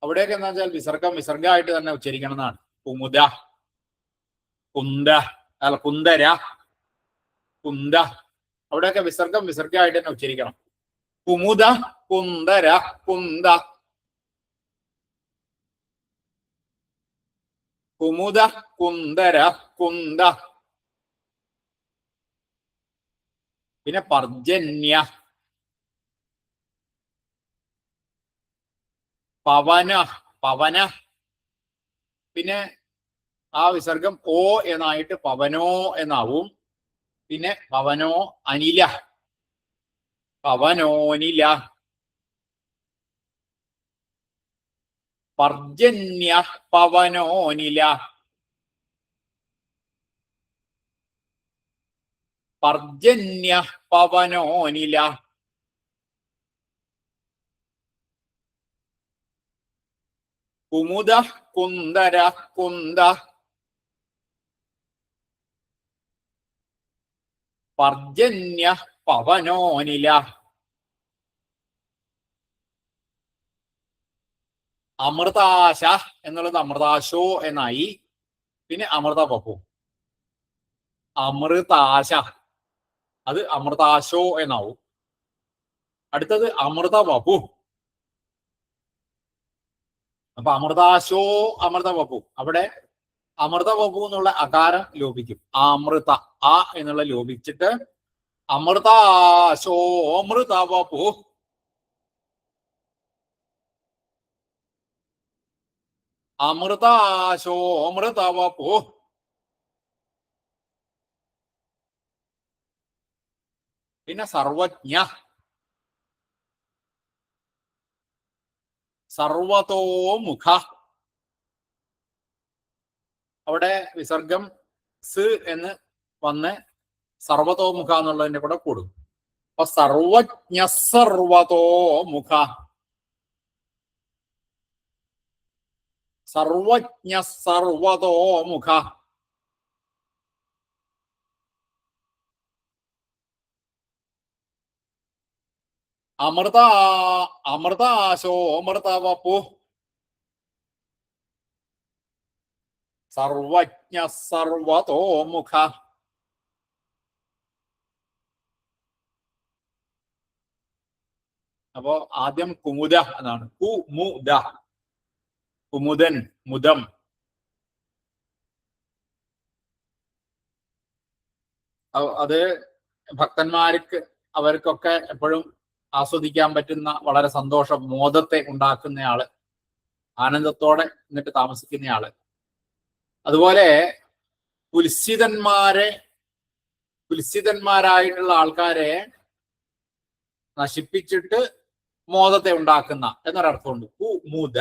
അവിടെയൊക്കെ എന്താ വെച്ചാൽ വിസർഗമായിട്ട് തന്നെ ഉച്ചരിക്കണം എന്നാണ്. കുമുദ. കുന്ദ അല്ല കുന്ദര. കുന്ദ അവിടെയൊക്കെ വിസർഗമായിട്ട് തന്നെ ഉച്ചരിക്കണം. കുമുദ കുന്ദര കുന്ദ. കുമുദ കുന്ദര കുന്ദ. പിന്നെ പർജന്യ. പവന. പവന. പിന്നെ ആ വിസർഗം ഓ എന്നായിട്ട് പവനോ എന്നാവും. പിന്നെ പവനോ അനില. പവനോനില. പർജന്യ പവനോനില. പർജന്യ പവനോനില. കുമുദ കുന്ദര കുന്ദ. പർജന്യ പവനോനില. അമൃതാശ എന്നുള്ളത് അമൃതാശോ എന്നായി. പിന്നെ അമൃത വപു. അമൃതാശ അത് അമൃതാശോ എന്നാവും. അടുത്തത് അമൃത വപു. അപ്പൊ അമൃതാശോ അമൃത വപു, അവിടെ അമൃത വപു എന്നുള്ള അകാരം ലോപിക്കും. അമൃത ആ എന്നുള്ള ലോപിച്ചിട്ട് അമൃതാശോ അമൃത വപു. അമൃതാശോ അമൃത വപു. പിന്നെ സർവജ്ഞ സർവതോമുഖ. അവിടെ വിസർഗം സ് എന്ന് വന്ന് സർവതോമുഖ എന്നുള്ളതിന്റെ കൂടെ കൂടും. അപ്പൊ സർവജ്ഞ സർവതോമുഖ. സർവജ്ഞ സർവതോമുഖ. അമൃത അമൃതാശോ അമൃത വപു. സർവജ്ഞ സർവതോമുഖ. അപ്പോ ആദ്യം കുമുദ എന്നാണ്. കുമുദ, കുമുദൻ, മുദം. അത് ഭക്തന്മാർക്ക് അവർക്കൊക്കെ എപ്പോഴും ആസ്വദിക്കാൻ പറ്റുന്ന വളരെ സന്തോഷം, മോദത്തെ ഉണ്ടാക്കുന്നയാള്, ആനന്ദത്തോടെ എന്നിട്ട് താമസിക്കുന്നയാള്. അതുപോലെ കുൽസിതന്മാരായിട്ടുള്ള ആൾക്കാരെ നശിപ്പിച്ചിട്ട് മോദത്തെ ഉണ്ടാക്കുന്ന എന്നൊരർത്ഥമുണ്ട്. കുമുദ.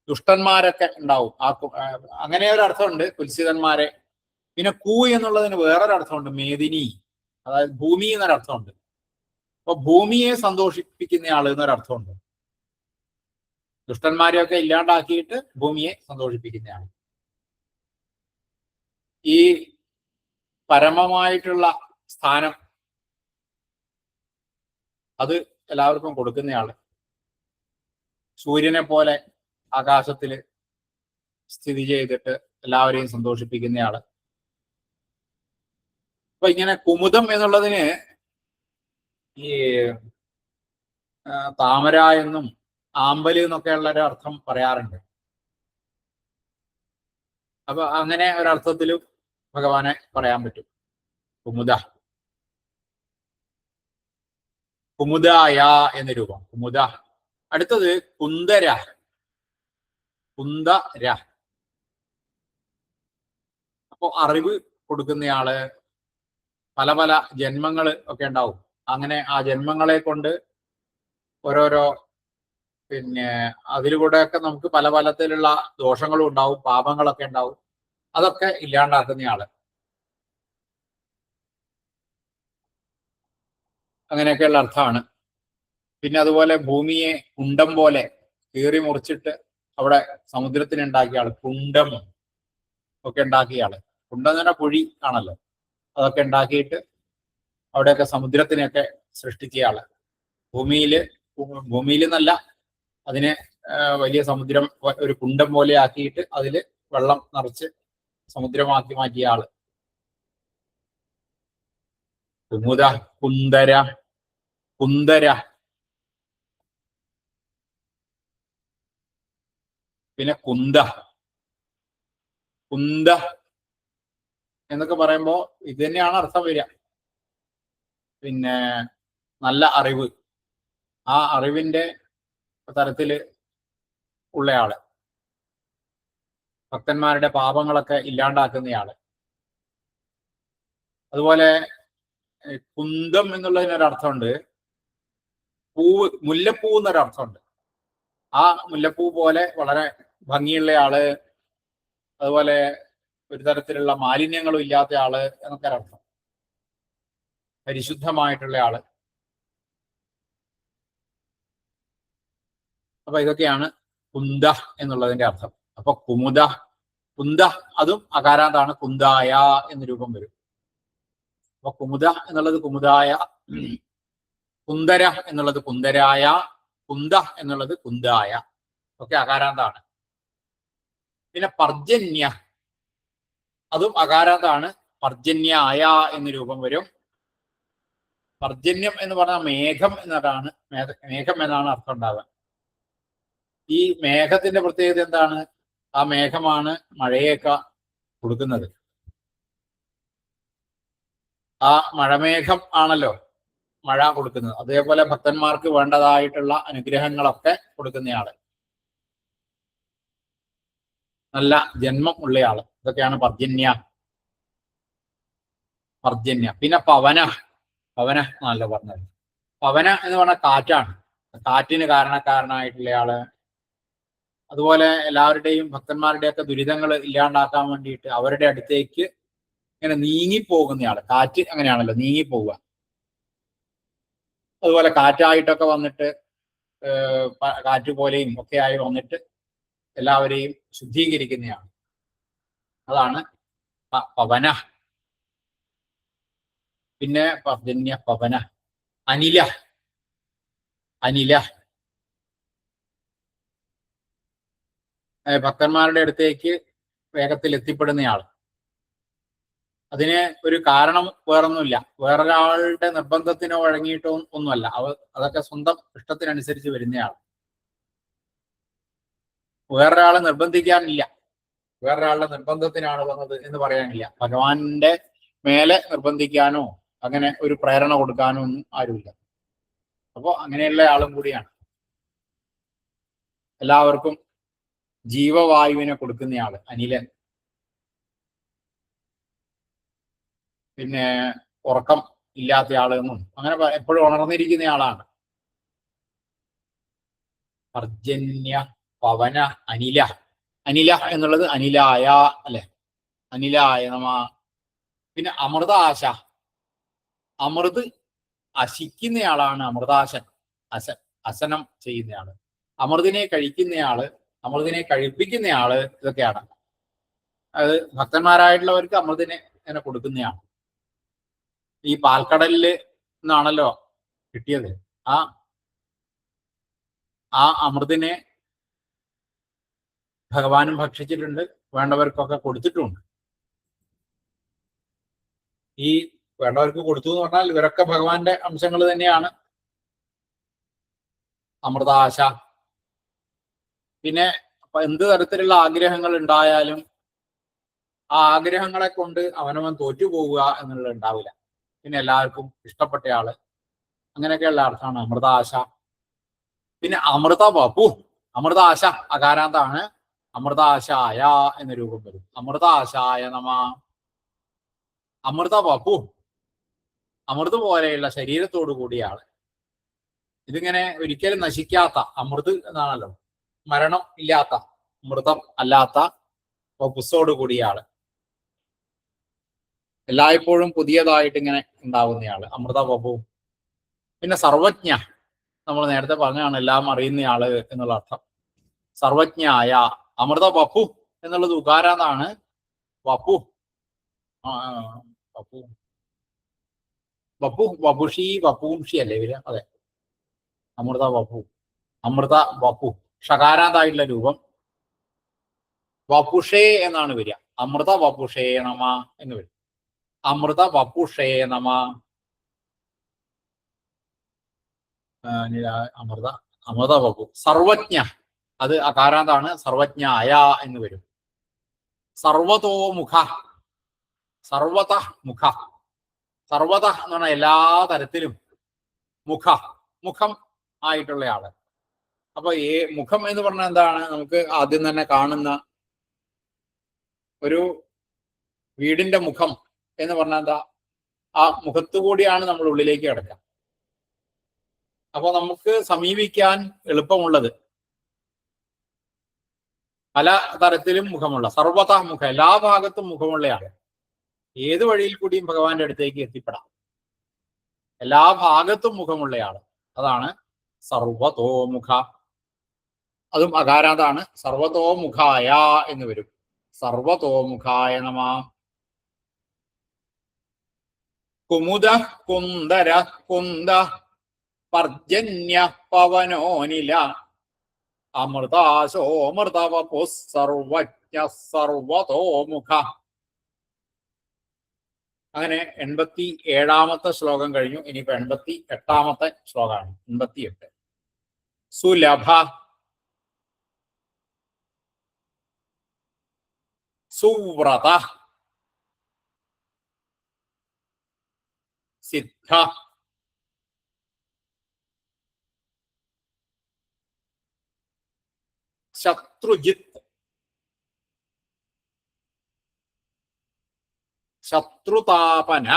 ദുഷ്ടന്മാരൊക്കെ ഉണ്ടാവും അങ്ങനെ ഒരു അർത്ഥമുണ്ട് കുൽസിതന്മാരെ. പിന്നെ കൂ എന്നുള്ളതിന് വേറൊരർത്ഥമുണ്ട്, മേദിനി, അതായത് ഭൂമി എന്നൊരർത്ഥമുണ്ട്. അപ്പൊ ഭൂമിയെ സന്തോഷിപ്പിക്കുന്നയാള് എന്നൊരർത്ഥമുണ്ട്. ദുഷ്ടന്മാരെയൊക്കെ ഇല്ലാണ്ടാക്കിയിട്ട് ഭൂമിയെ സന്തോഷിപ്പിക്കുന്നയാൾ. ഈ പരമമായിട്ടുള്ള സ്ഥാനം അത് എല്ലാവർക്കും കൊടുക്കുന്നയാള്. സൂര്യനെ പോലെ ആകാശത്തില് സ്ഥിതി ചെയ്തിട്ട് എല്ലാവരെയും സന്തോഷിപ്പിക്കുന്നയാള്. അപ്പൊ ഇങ്ങനെ കുമുദം എന്നുള്ളതിന് ഈ താമര എന്നും ആമ്പല് എന്നൊക്കെ ഉള്ള ഒരു അർത്ഥം പറയാറുണ്ട്. അപ്പൊ അങ്ങനെ ഒരർത്ഥത്തിലും ഭഗവാനെ പറയാൻ പറ്റും. കുമുദ, കുമുദായ എന്ന രൂപം, കുമുദ. അടുത്തത് കുന്ദര. കുന്ദര. അപ്പോ അറിവ് കൊടുക്കുന്നയാള്. പല പല ജന്മങ്ങൾ ഒക്കെ ഉണ്ടാവും. അങ്ങനെ ആ ജന്മങ്ങളെ കൊണ്ട് ഓരോരോ പിന്നെ അതിലൂടെയൊക്കെ നമുക്ക് പല പലത്തിലുള്ള ദോഷങ്ങളും ഉണ്ടാവും, പാപങ്ങളൊക്കെ ഉണ്ടാവും. അതൊക്കെ ഇല്ലാണ്ടാക്കുന്നയാള്. അങ്ങനെയൊക്കെയുള്ള അർത്ഥമാണ്. പിന്നെ അതുപോലെ ഭൂമിയെ കുണ്ടം പോലെ കീറി മുറിച്ചിട്ട് അവിടെ സമുദ്രത്തിന് ഉണ്ടാക്കിയ ആള്. കുണ്ടം ഒക്കെ ഉണ്ടാക്കിയ ആള്. കുണ്ടം എന്ന് പറഞ്ഞാൽ കുഴി ആണല്ലോ. അതൊക്കെ ഉണ്ടാക്കിയിട്ട് അവിടെയൊക്കെ സമുദ്രത്തിനെയൊക്കെ സൃഷ്ടിച്ച ആള്. ഭൂമിയിൽ നിന്നല്ല, അതിനെ വലിയ സമുദ്രം, ഒരു കുണ്ടം പോലെ ആക്കിയിട്ട് അതിൽ വെള്ളം നിറച്ച് സമുദ്രമാക്കി മാറ്റിയ ആള്. കുമുദ, കുന്ദര, കുന്ദര. പിന്നെ കുന്ദ. കുന്ദ എന്നൊക്കെ പറയുമ്പോ ഇത് തന്നെയാണ് അർത്ഥം വരിക. പിന്നെ നല്ല അറിവ്, ആ അറിവിന്റെ തരത്തില് ഉള്ളയാള്, ഭക്തന്മാരുടെ പാപങ്ങളൊക്കെ ഇല്ലാണ്ടാക്കുന്നയാള്. അതുപോലെ കുന്തം എന്നുള്ളതിനൊരർത്ഥമുണ്ട്. പൂവ്, മുല്ലപ്പൂ എന്നൊരർത്ഥമുണ്ട്. ആ മുല്ലപ്പൂ പോലെ വളരെ ഭംഗിയുള്ള ആള്, അതുപോലെ ഒരു തരത്തിലുള്ള മാലിന്യങ്ങളും ഇല്ലാത്ത ആള് എന്നൊക്കെ ഒരർത്ഥം. പരിശുദ്ധമായിട്ടുള്ള ആള്. അപ്പൊ ഇതൊക്കെയാണ് കുന്ദ എന്നുള്ളതിന്റെ അർത്ഥം. അപ്പൊ കുമുദ, കുന്ദ അതും അകാരാന്താണ്. കുന്ദായ എന്ന് രൂപം വരും. അപ്പൊ കുമുദ എന്നുള്ളത് കുമുദായ, കുന്ദര എന്നുള്ളത് കുന്ദരായ, കുന്ദ എന്നുള്ളത് കുന്ദായ. ഒക്കെ അകാരാന്താണ്. പിന്നെ പർജന്യ, അതും അകാരാന്താണ്. പർജന്യായ എന്ന് രൂപം വരും. പർജന്യം എന്ന് പറഞ്ഞാൽ മേഘം എന്നതാണ്, മേഘം എന്നാണ് അർത്ഥം ഉണ്ടാവുക. ഈ മേഘത്തിന്റെ പ്രത്യേകത എന്താണ്? ആ മേഘമാണ് മഴയൊക്കെ കൊടുക്കുന്നത്. ആ മഴമേഘം ആണല്ലോ മഴ കൊടുക്കുന്നത്. അതേപോലെ ഭക്തന്മാർക്ക് വേണ്ടതായിട്ടുള്ള അനുഗ്രഹങ്ങളൊക്കെ കൊടുക്കുന്നയാള്, നല്ല ജന്മം ഉള്ളയാള്. ഇതൊക്കെയാണ് പർജന്യ. പിന്നെ പവന. പവന എന്നല്ല പറഞ്ഞത്. പവന എന്ന് പറഞ്ഞാൽ കാറ്റാണ്. കാറ്റിന് കാരണക്കാരനായിട്ടുള്ളയാള്. അതുപോലെ എല്ലാവരുടെയും ഭക്തന്മാരുടെയൊക്കെ ദുരിതങ്ങൾ ഇല്ലാണ്ടാക്കാൻ വേണ്ടിയിട്ട് അവരുടെ അടുത്തേക്ക് ഇങ്ങനെ നീങ്ങിപ്പോകുന്നയാള്. കാറ്റ് അങ്ങനെയാണല്ലോ, നീങ്ങിപ്പോവുക. അതുപോലെ കാറ്റായിട്ടൊക്കെ വന്നിട്ട് കാറ്റ് പോലെയും ഒക്കെ ആയി വന്നിട്ട് എല്ലാവരെയും ശുദ്ധീകരിക്കുന്നതാണ്. അതാണ് പവന. പിന്നെ പർജന്യ, പവന. അനില. അനില ഭക്തന്മാരുടെ അടുത്തേക്ക് വേഗത്തിൽ എത്തിപ്പെടുന്നയാൾ. അതിന് ഒരു കാരണം വേറൊന്നുമില്ല, വേറൊരാളുടെ നിർബന്ധത്തിനോ വഴങ്ങിയിട്ടോ ഒന്നുമല്ല. അതൊക്കെ സ്വന്തം ഇഷ്ടത്തിനനുസരിച്ച് വരുന്നയാൾ. വേറൊരാളെ നിർബന്ധിക്കാനില്ല, വേറൊരാളുടെ നിർബന്ധത്തിനാണ് വന്നത് എന്ന് പറയാനില്ല. ഭഗവാന്റെ മേലെ നിർബന്ധിക്കാനോ അങ്ങനെ ഒരു പ്രേരണ കൊടുക്കാനോ ഒന്നും ആരുമില്ല. അപ്പോൾ അങ്ങനെയുള്ള ആളും കൂടിയാണ്. എല്ലാവർക്കും ജീവവായുവിനെ കൊടുക്കുന്നയാള് അനിലൻ. പിന്നെ ഉറക്കം ഇല്ലാത്ത ആളെന്നും അങ്ങനെ എപ്പോഴും ഉണർന്നിരിക്കുന്ന ആളാണ്. പർജന്യ, പവന, അനില. അനില എന്നുള്ളത് അനിലായ അല്ലെ, അനിലായ നമ. പിന്നെ അമൃതാശ. അമൃത് അശിക്കുന്നയാളാണ് അമൃതാശൻ. അസനം ചെയ്യുന്നയാള്, അമൃതിനെ കഴിക്കുന്നയാള്, അമൃതിനെ കഴിപ്പിക്കുന്നയാള്. ഇതൊക്കെയാണ്. അത് ഭക്തന്മാരായിട്ടുള്ളവർക്ക് അമൃതിനെ ഇങ്ങനെ കൊടുക്കുന്നയാണ്. ഈ പാൽക്കടലില് നിന്നാണല്ലോ കിട്ടിയത്. ആ അമൃതിനെ ഭഗവാനും ഭക്ഷിച്ചിട്ടുണ്ട്, വേണ്ടവർക്കൊക്കെ കൊടുത്തിട്ടുണ്ട്. ഈ വേണ്ടവർക്ക് കൊടുത്തു എന്ന് പറഞ്ഞാൽ ഇവരൊക്കെ ഭഗവാന്റെ അംശങ്ങൾ തന്നെയാണ്. അമൃതാശ. പിന്നെ എന്ത് തരത്തിലുള്ള ആഗ്രഹങ്ങൾ ഉണ്ടായാലും ആ ആഗ്രഹങ്ങളെ കൊണ്ട് അവനവൻ തോറ്റുപോവുക എന്നുള്ളത് ഉണ്ടാവില്ല. പിന്നെ എല്ലാവർക്കും ഇഷ്ടപ്പെട്ടയാള്, അങ്ങനെയൊക്കെയുള്ള അർത്ഥമാണ് അമൃതാശ. പിന്നെ അമൃത വപു. അമൃതാശ അകാരാന്താണ്. അമൃതാശായ എന്ന രൂപം വരും. അമൃതാശായ നമ. അമൃത വപു, അമൃത് പോലെയുള്ള ശരീരത്തോടു കൂടിയാണ്. ഇതിങ്ങനെ ഒരിക്കലും നശിക്കാത്ത അമൃത് എന്നാണല്ലോ, മരണം ഇല്ലാത്ത, മൃതം അല്ലാത്ത വപുസ്സോട് കൂടിയാണ്. എല്ലായ്പ്പോഴും പുതിയതായിട്ട് ഇങ്ങനെ ഉണ്ടാവുന്നയാള് അമൃത വപു. പിന്നെ സർവജ്ഞ. നമ്മൾ നേരത്തെ പറഞ്ഞാണ് എല്ലാം അറിയുന്നയാള് എന്നുള്ള അർത്ഥം. സർവജ്ഞായ. അമൃത വപു എന്നുള്ളത് ഉകാരാന്നാണ്. വപു വപു വപു വപുഷി വപൂംഷി അല്ലേ ഇവര്? അതെ, അമൃത വപു. അമൃത വപു ഷകാരാന്തായിട്ടുള്ള രൂപം. വപുഷേ എന്നാണ് വരിക. അമൃത വപുഷേ നമ എന്ന് വരും. അമൃത വപുഷേ നമ. അമൃത അമൃത വപു. സർവജ്ഞ, അത് അകാരാന്താണ്. സർവജ്ഞായ എന്ന് വരും. സർവതോമുഖ. സർവത മുഖ. സർവത എന്ന് പറഞ്ഞാൽ എല്ലാ തരത്തിലും. മുഖ, മുഖം ആയിട്ടുള്ളയാള്. അപ്പൊ മുഖം എന്ന് പറഞ്ഞാൽ എന്താണ്? നമുക്ക് ആദ്യം തന്നെ കാണുന്ന ഒരു വീടിന്റെ മുഖം എന്ന് പറഞ്ഞാൽ എന്താ? ആ മുഖത്തു കൂടിയാണ് നമ്മൾ ഉള്ളിലേക്ക് കിടക്കുക. അപ്പൊ നമുക്ക് സമീപിക്കാൻ എളുപ്പമുള്ളത്, പല തരത്തിലും മുഖമുള്ള, സർവത മുഖം, എല്ലാ ഭാഗത്തും മുഖമുള്ളയാണ്. ഏത് വഴിയിൽ കൂടിയും ഭഗവാന്റെ അടുത്തേക്ക് എത്തിപ്പെടാം. എല്ലാ ഭാഗത്തും മുഖമുള്ളയാള്, അതാണ് സർവതോമുഖ. അതും അകാരാന്താണ്. സർവതോമുഖായ എന്ന് വരും. സർവതോമുഖായ നമ. കുമുദ കുന്ദര കുന്ദ പർജന്യ പവനോനില അമൃതാശോമൃതവപു സർവജ്ഞ സർവതോമുഖ. അങ്ങനെ 87-ാമത്തെ ശ്ലോകം കഴിഞ്ഞു. ഇനിയിപ്പോ 88-ാമത്തെ ശ്ലോകമാണ്. 88. സുലഭ സുവ്രത സിദ്ധ ശത്രുജിത്ത് ശത്രുതാപന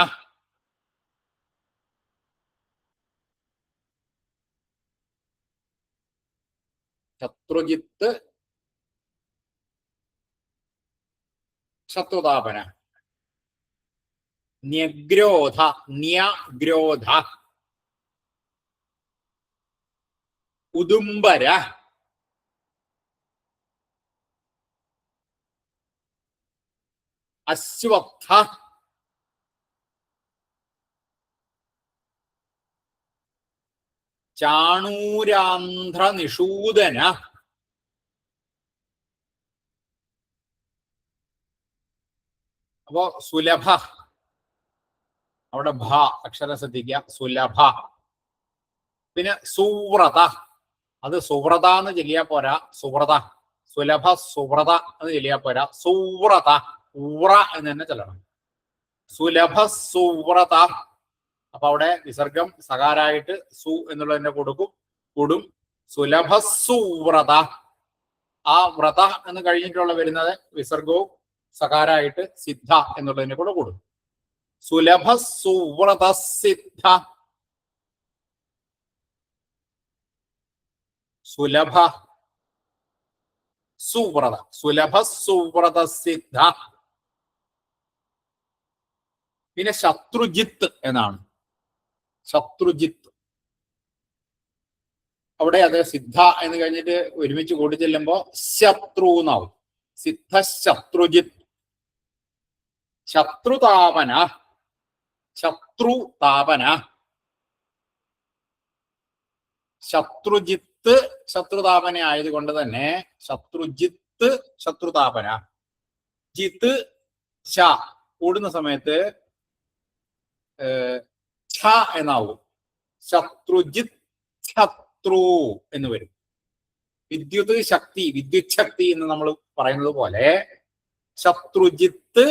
ശത്രുജിത്ത് ശത്രുതാപന ന്യഗ്രോധ ന്യഗ്രോധ ഉദുംബര അശ്വത്ഥ ചാണൂരാന്ധ്ര നിഷൂദന അപ്പോ സുലഭ, അവിടെ ഭ അക്ഷരം ശ്രദ്ധിക്കുക, സുലഭ. പിന്നെ സുവ്രത, അത് സുവ്രത എന്ന് ചൊല്ലിയാ പോരാ, സുവ്രത. സുലഭ സുവ്രത എന്ന് ചൊല്ലിയാ പോരാ, സുവ്രത ഉറ എന്ന് തന്നെ ചൊല്ലണം. സുലഭ സുവ്രത. അപ്പൊ അവിടെ വിസർഗം സകാരായിട്ട് സു എന്നുള്ളതിനെ കൊടുക്കും. സുലഭ സുവ്രത. ആ വ്രത എന്ന് കഴിഞ്ഞിട്ടുള്ള വരുന്നത് വിസർഗവും സകാരായിട്ട് സിദ്ധ എന്നുള്ളതിനെ കൂടെ കൊടുക്കും. സുലഭ സുവ്രത സിദ്ധ. സുലഭ സുവ്രത, സുലഭ സുവ്രത സിദ്ധ. പിന്നെ ശത്രുജിത്ത് എന്നാണ്. ശത്രുജിത്ത് അവിടെ അത് സിദ്ധ എന്ന് കഴിഞ്ഞിട്ട് ഒരുമിച്ച് കൂടി ചെല്ലുമ്പോ ശത്രു എന്നാവും. സിദ്ധ ശത്രുജിത്ത്. ശത്രുതാപന ശത്രുതാപന. ശത്രുജിത്ത് ശത്രുതാപന ആയതുകൊണ്ട് തന്നെ ശത്രുജിത്ത് ശത്രുതാപന. ജിത്ത് ശ കൂടുന്ന സമയത്ത് ഛ എന്നാവും. ശത്രുജിത്ത് ശത്രു എന്ന് വരും. വിദ്യുത് ശക്തി, വിദ്യുത് ശക്തി എന്ന് നമ്മൾ പറയുന്നത് പോലെ ശത്രുജിത്ത്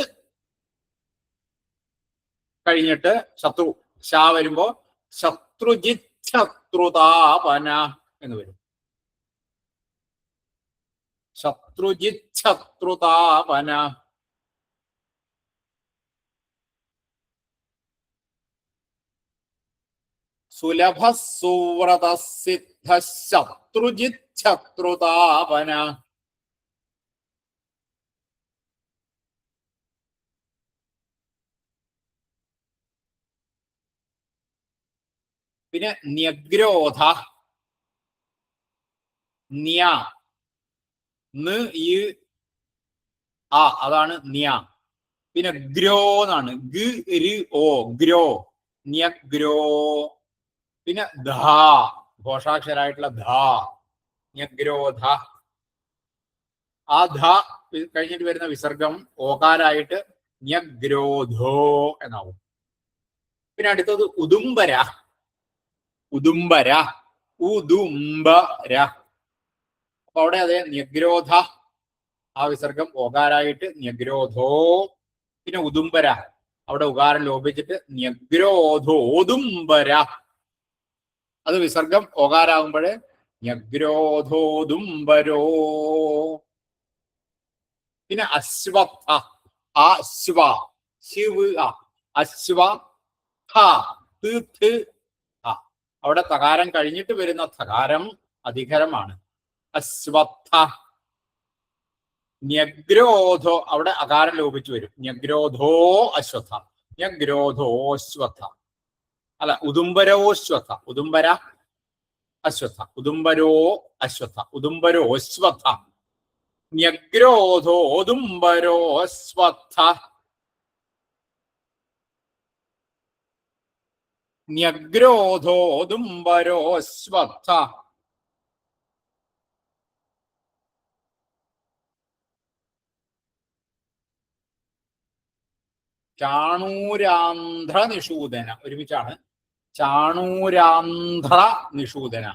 കഴിഞ്ഞിട്ട് ശത്രു ശ വരുമ്പോ ശത്രുജിത്ത് ശത്രുതാപന എന്ന് വരും. ശത്രുജിത്ത് ശത്രുതാപന. സുലഭ സുവ്രത സിദ്ധ ശത്രുജിത്ത് ശത്രുതാപന. പിന്നെ ന്യഗ്രോധ ന്യ ഈ ആ അതാണ് ന്യ. പിന്നെ ഗ്രോ എന്നാണ് ഗ്രോ ന്യഗ്രോ. പിന്നെ ധ ഘോഷാക്ഷരായിട്ടുള്ള ധ ന്യഗ്രോധ. ആ ധ കഴിഞ്ഞിട്ട് വരുന്ന വിസർഗം ഓകാരായിട്ട് ന്യഗ്രോധോ എന്നാവും. പിന്നെ അടുത്തത് ഉദുംബര. ഉദുംബര ഉദുംബര. അപ്പൊ അവിടെ അതെ ന്യഗ്രോധ ആ വിസർഗം ഓകാരായിട്ട് ന്യഗ്രോധോ. പിന്നെ ഉദുംബര അവിടെ ഉകാരം ലോപിച്ചിട്ട് ന്യഗ്രോധോദുംബര. അത് വിസർഗം ഓകാരാകുമ്പോഴേ ന്യഗ്രോധോദുംബരോ. പിന്നെ അശ്വത്ഥ അശ്വ ശിവ് അശ്വ അവിടെ തകാരം കഴിഞ്ഞിട്ട് വരുന്ന തകാരം അധികരമാണ്. അശ്വത്ഥ. ന്യഗ്രോധോ അവിടെ അകാരം ലോപിച്ചു വരും. ന്യഗ്രോധോ അശ്വത്ഥ ന്യഗ്രോധോ അശ്വത്ഥ. അല്ല ഉദുംബരോശ്വത്ഥ. ഉദുംബര അശ്വത്ഥ ഉദുംബരോ അശ്വത്ഥ ഉദുംബരോ അശ്വത്ഥ. ന്യഗ്രോധോ ഉദുംബരോ അശ്വത്ഥ. ന്യഗ്രോധോ ഉദുംബരോ അശ്വത്ഥ. ചാണൂരാന്ധ്ര നിഷൂദന. ഒരുമിച്ചാണ്. ചാണൂരാന്ധ്ര നിഷൂദന.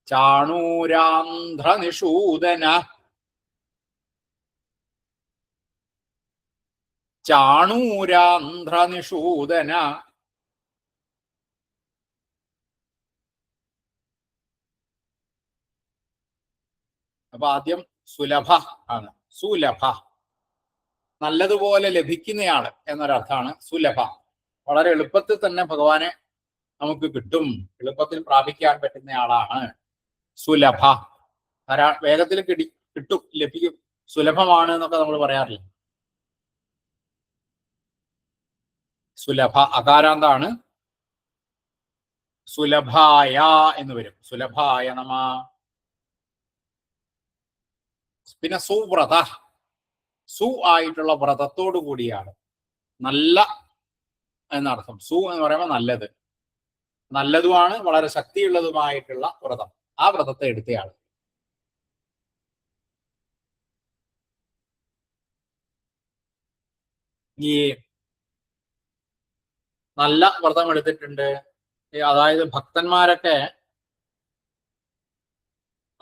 ചാണൂരാന്ധ്ര നിഷൂദന. ചാണൂരാന്ധ്ര നിഷൂദന. അപ്പൊ ആദ്യം സുലഭ ആണ്. സുലഭ, നല്ലതുപോലെ ലഭിക്കുന്നയാള് എന്നൊരർത്ഥാണ് സുലഭ. വളരെ എളുപ്പത്തിൽ തന്നെ ഭഗവാനെ നമുക്ക് കിട്ടും, എളുപ്പത്തിൽ പ്രാപിക്കാൻ പറ്റുന്നയാളാണ് സുലഭ. വേഗത്തിൽ കിട്ടും, ലഭിക്കും, സുലഭമാണ് എന്നൊക്കെ നമ്മൾ പറയാറില്ല. സുലഭ അകാരാന്താണ്. സുലഭായ എന്ന് വരും. സുലഭായ നമ. പിന്നെ സുവ്രത, സു ആയിട്ടുള്ള വ്രതത്തോടു കൂടിയാണ്, നല്ല എന്നർത്ഥം. സു എന്ന് പറയുമ്പോൾ നല്ലത്, നല്ലതുമാണ്, വളരെ ശക്തിയുള്ളതുമായിട്ടുള്ള വ്രതം. ആ വ്രതത്തെ എടുത്തയാൾ. ഈ നല്ല വ്രതം എടുത്തിട്ടുണ്ട്, അതായത് ഭക്തന്മാരൊക്കെ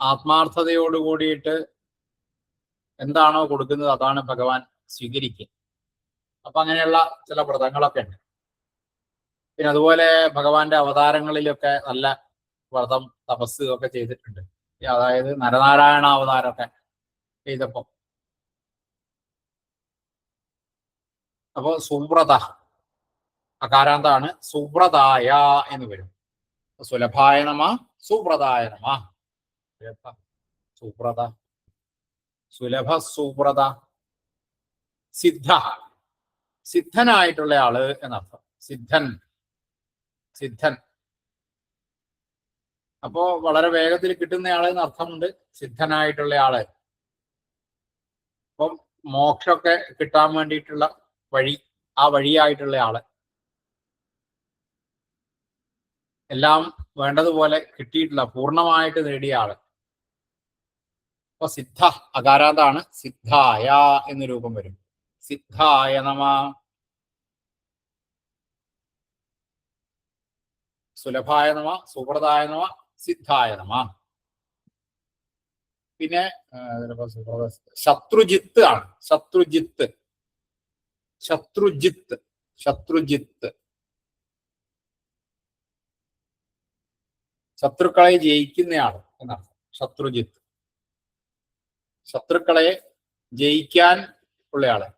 ആത്മാർത്ഥതയോട് കൂടിയിട്ട് എന്താണോ കൊടുക്കുന്നത് അതാണ് ഭഗവാൻ സ്വീകരിക്കുക. അപ്പൊ അങ്ങനെയുള്ള ചില വ്രതങ്ങളൊക്കെ ഉണ്ട്. പിന്നെ അതുപോലെ ഭഗവാന്റെ അവതാരങ്ങളിലൊക്കെ നല്ല വ്രതം തപസ് ഒക്കെ ചെയ്തിട്ടുണ്ട്. അതായത് നരനാരായണ അവതാരമൊക്കെ ചെയ്തപ്പോ. അപ്പോ സുവ്രത അകാരാന്താണ്. സുവ്രതായ എന്ന് വരും. സുലഭായ നമ, സുവ്രതായ നമ. സുവ്രത, സുലഭ സുവ്രത. സിദ്ധ, സിദ്ധനായിട്ടുള്ള ആള് എന്നർത്ഥം. സിദ്ധൻ, സിദ്ധൻ. അപ്പോ വളരെ വേഗത്തിൽ കിട്ടുന്നയാള് എന്ന് അർത്ഥമുണ്ട്. സിദ്ധനായിട്ടുള്ള ആള്. അപ്പം മോക്ഷമൊക്കെ കിട്ടാൻ വേണ്ടിയിട്ടുള്ള വഴി, ആ വഴിയായിട്ടുള്ള ആള്, എല്ലാം വേണ്ടതുപോലെ കിട്ടിയിട്ടുള്ള, പൂർണ്ണമായിട്ട് നേടിയ ആള്. അപ്പൊ സിദ്ധ അകാരാന്താണ്. സിദ്ധായ എന്ന് രൂപം വരും. സിദ്ധായ നമ. സുലഭായ നമ, സുവ്രതായ നമ, സിദ്ധായ നമ. പിന്നെ ശത്രുജിത്ത് ആണ്. ശത്രുജിത്ത്, ശത്രുജിത്ത്, ശത്രുജിത്ത്. ശത്രുക്കളെ ജയിക്കുന്നയാൾ എന്നാണ് ശത്രുജിത്ത്. ശത്രുക്കളെ ജയിക്കാൻ ഉള്ളയാള്.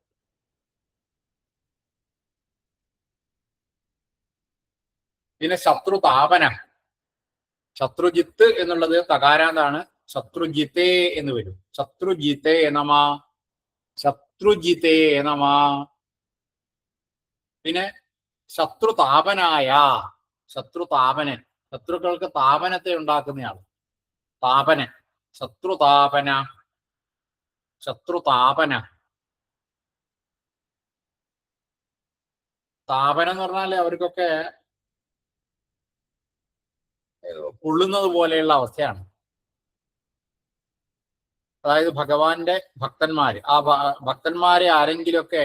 പിന്നെ ശത്രുതാപന. ശത്രുജിത്ത് എന്നുള്ളത് തകാരാന്താണ്. ശത്രുജിത്തേ എന്ന് വരും. ശത്രുജിത്തേ നമ, ശത്രുജിത്തേ നമ. പിന്നെ ശത്രുതാപനായ, ശത്രുതാപനൻ, ശത്രുക്കൾക്ക് താപനത്തെ ഉണ്ടാക്കുന്നയാൾ. താപനൻ, ശത്രുതാപന, ശത്രുതാപന. താപനം എന്ന് പറഞ്ഞാൽ അവർക്കൊക്കെ പൊള്ളുന്നത് പോലെയുള്ള അവസ്ഥയാണ്. അതായത് ഭഗവാന്റെ ഭക്തന്മാര്, ആ ഭക്തന്മാരെ ആരെങ്കിലുമൊക്കെ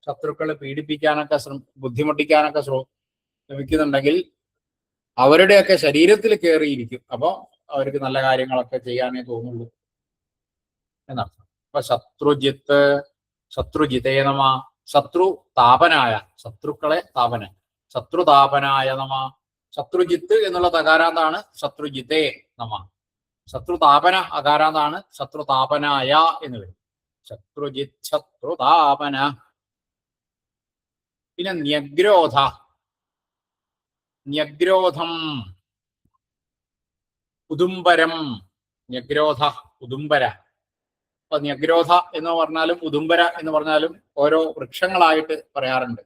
ശത്രുക്കളെ പീഡിപ്പിക്കാനൊക്കെ ബുദ്ധിമുട്ടിക്കാനൊക്കെ ശ്രമിക്കുന്നുണ്ടെങ്കിൽ അവരുടെയൊക്കെ ശരീരത്തിൽ കയറിയിരിക്കും. അപ്പൊ അവർക്ക് നല്ല കാര്യങ്ങളൊക്കെ ചെയ്യാനേ തോന്നുള്ളൂ എന്നർത്ഥം. അപ്പൊ ശത്രുജിത്ത്, ശത്രുജിതേ നമ. ശത്രു താപനായ, ശത്രുക്കളെ താപന, ശത്രുതാപനായ നമ. ശത്രുജിത്ത് എന്നുള്ള തകാരാന്താണ്. ശത്രുജിതേ നമ. ശത്രുതാപന അകാരാന്താണ്. ശത്രുതാപനായ എന്ന് വരും. ശത്രുജിത്, ശത്രുതാപന. പിന്നെ ന്യഗ്രോധ, ന്യഗ്രോധം, ഉദുംബരം. ന്യഗ്രോധ, ഉദുംബര. അപ്പൊ ന്യഗ്രോധ എന്ന് പറഞ്ഞാലും ഉദുംബര എന്ന് പറഞ്ഞാലും ഓരോ വൃക്ഷങ്ങളായിട്ട് പറയാറുണ്ട്.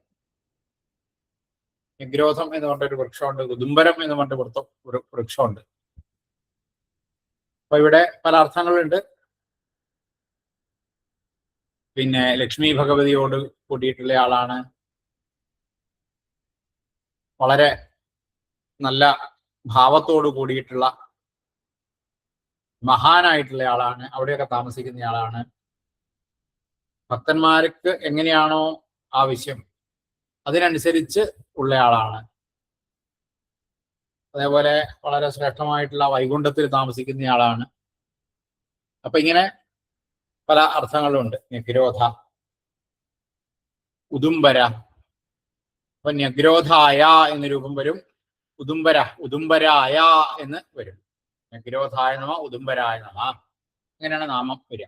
ന്യഗ്രോധം എന്ന് പറഞ്ഞൊരു വൃക്ഷമുണ്ട്, ഉദുംബരം എന്ന് പറഞ്ഞ ഒരു വൃക്ഷമുണ്ട്. അപ്പൊ ഇവിടെ പല അർത്ഥങ്ങളുണ്ട്. പിന്നെ ലക്ഷ്മി ഭഗവതിയോട് കൂടിയിട്ടുള്ള ആളാണ്, വളരെ നല്ല ഭാവത്തോട് കൂടിയിട്ടുള്ള മഹാനായിട്ടുള്ള ആളാണ്, അവിടെയൊക്കെ താമസിക്കുന്ന ആളാണ്. ഭക്തന്മാർക്ക് എങ്ങനെയാണോ ആവശ്യം അതിനനുസരിച്ച് ഉള്ളയാളാണ്. അതേപോലെ വളരെ ശ്രേഷ്ഠമായിട്ടുള്ള വൈകുണ്ഠത്തിൽ താമസിക്കുന്നയാളാണ്. അപ്പൊ ഇങ്ങനെ പല അർത്ഥങ്ങളുണ്ട്. ന്യഗ്രോധ, ഉദുംബര. അപ്പൊ ന്യഗ്രോധായ എന്ന് രൂപം വരും, ഉദുംബര ഉദുംബരായ എന്ന് വരും. ന്യഗ്രോധായ നമ, ഉദുംബരായ നമ, അങ്ങനെയാണ് നാമം വരിക.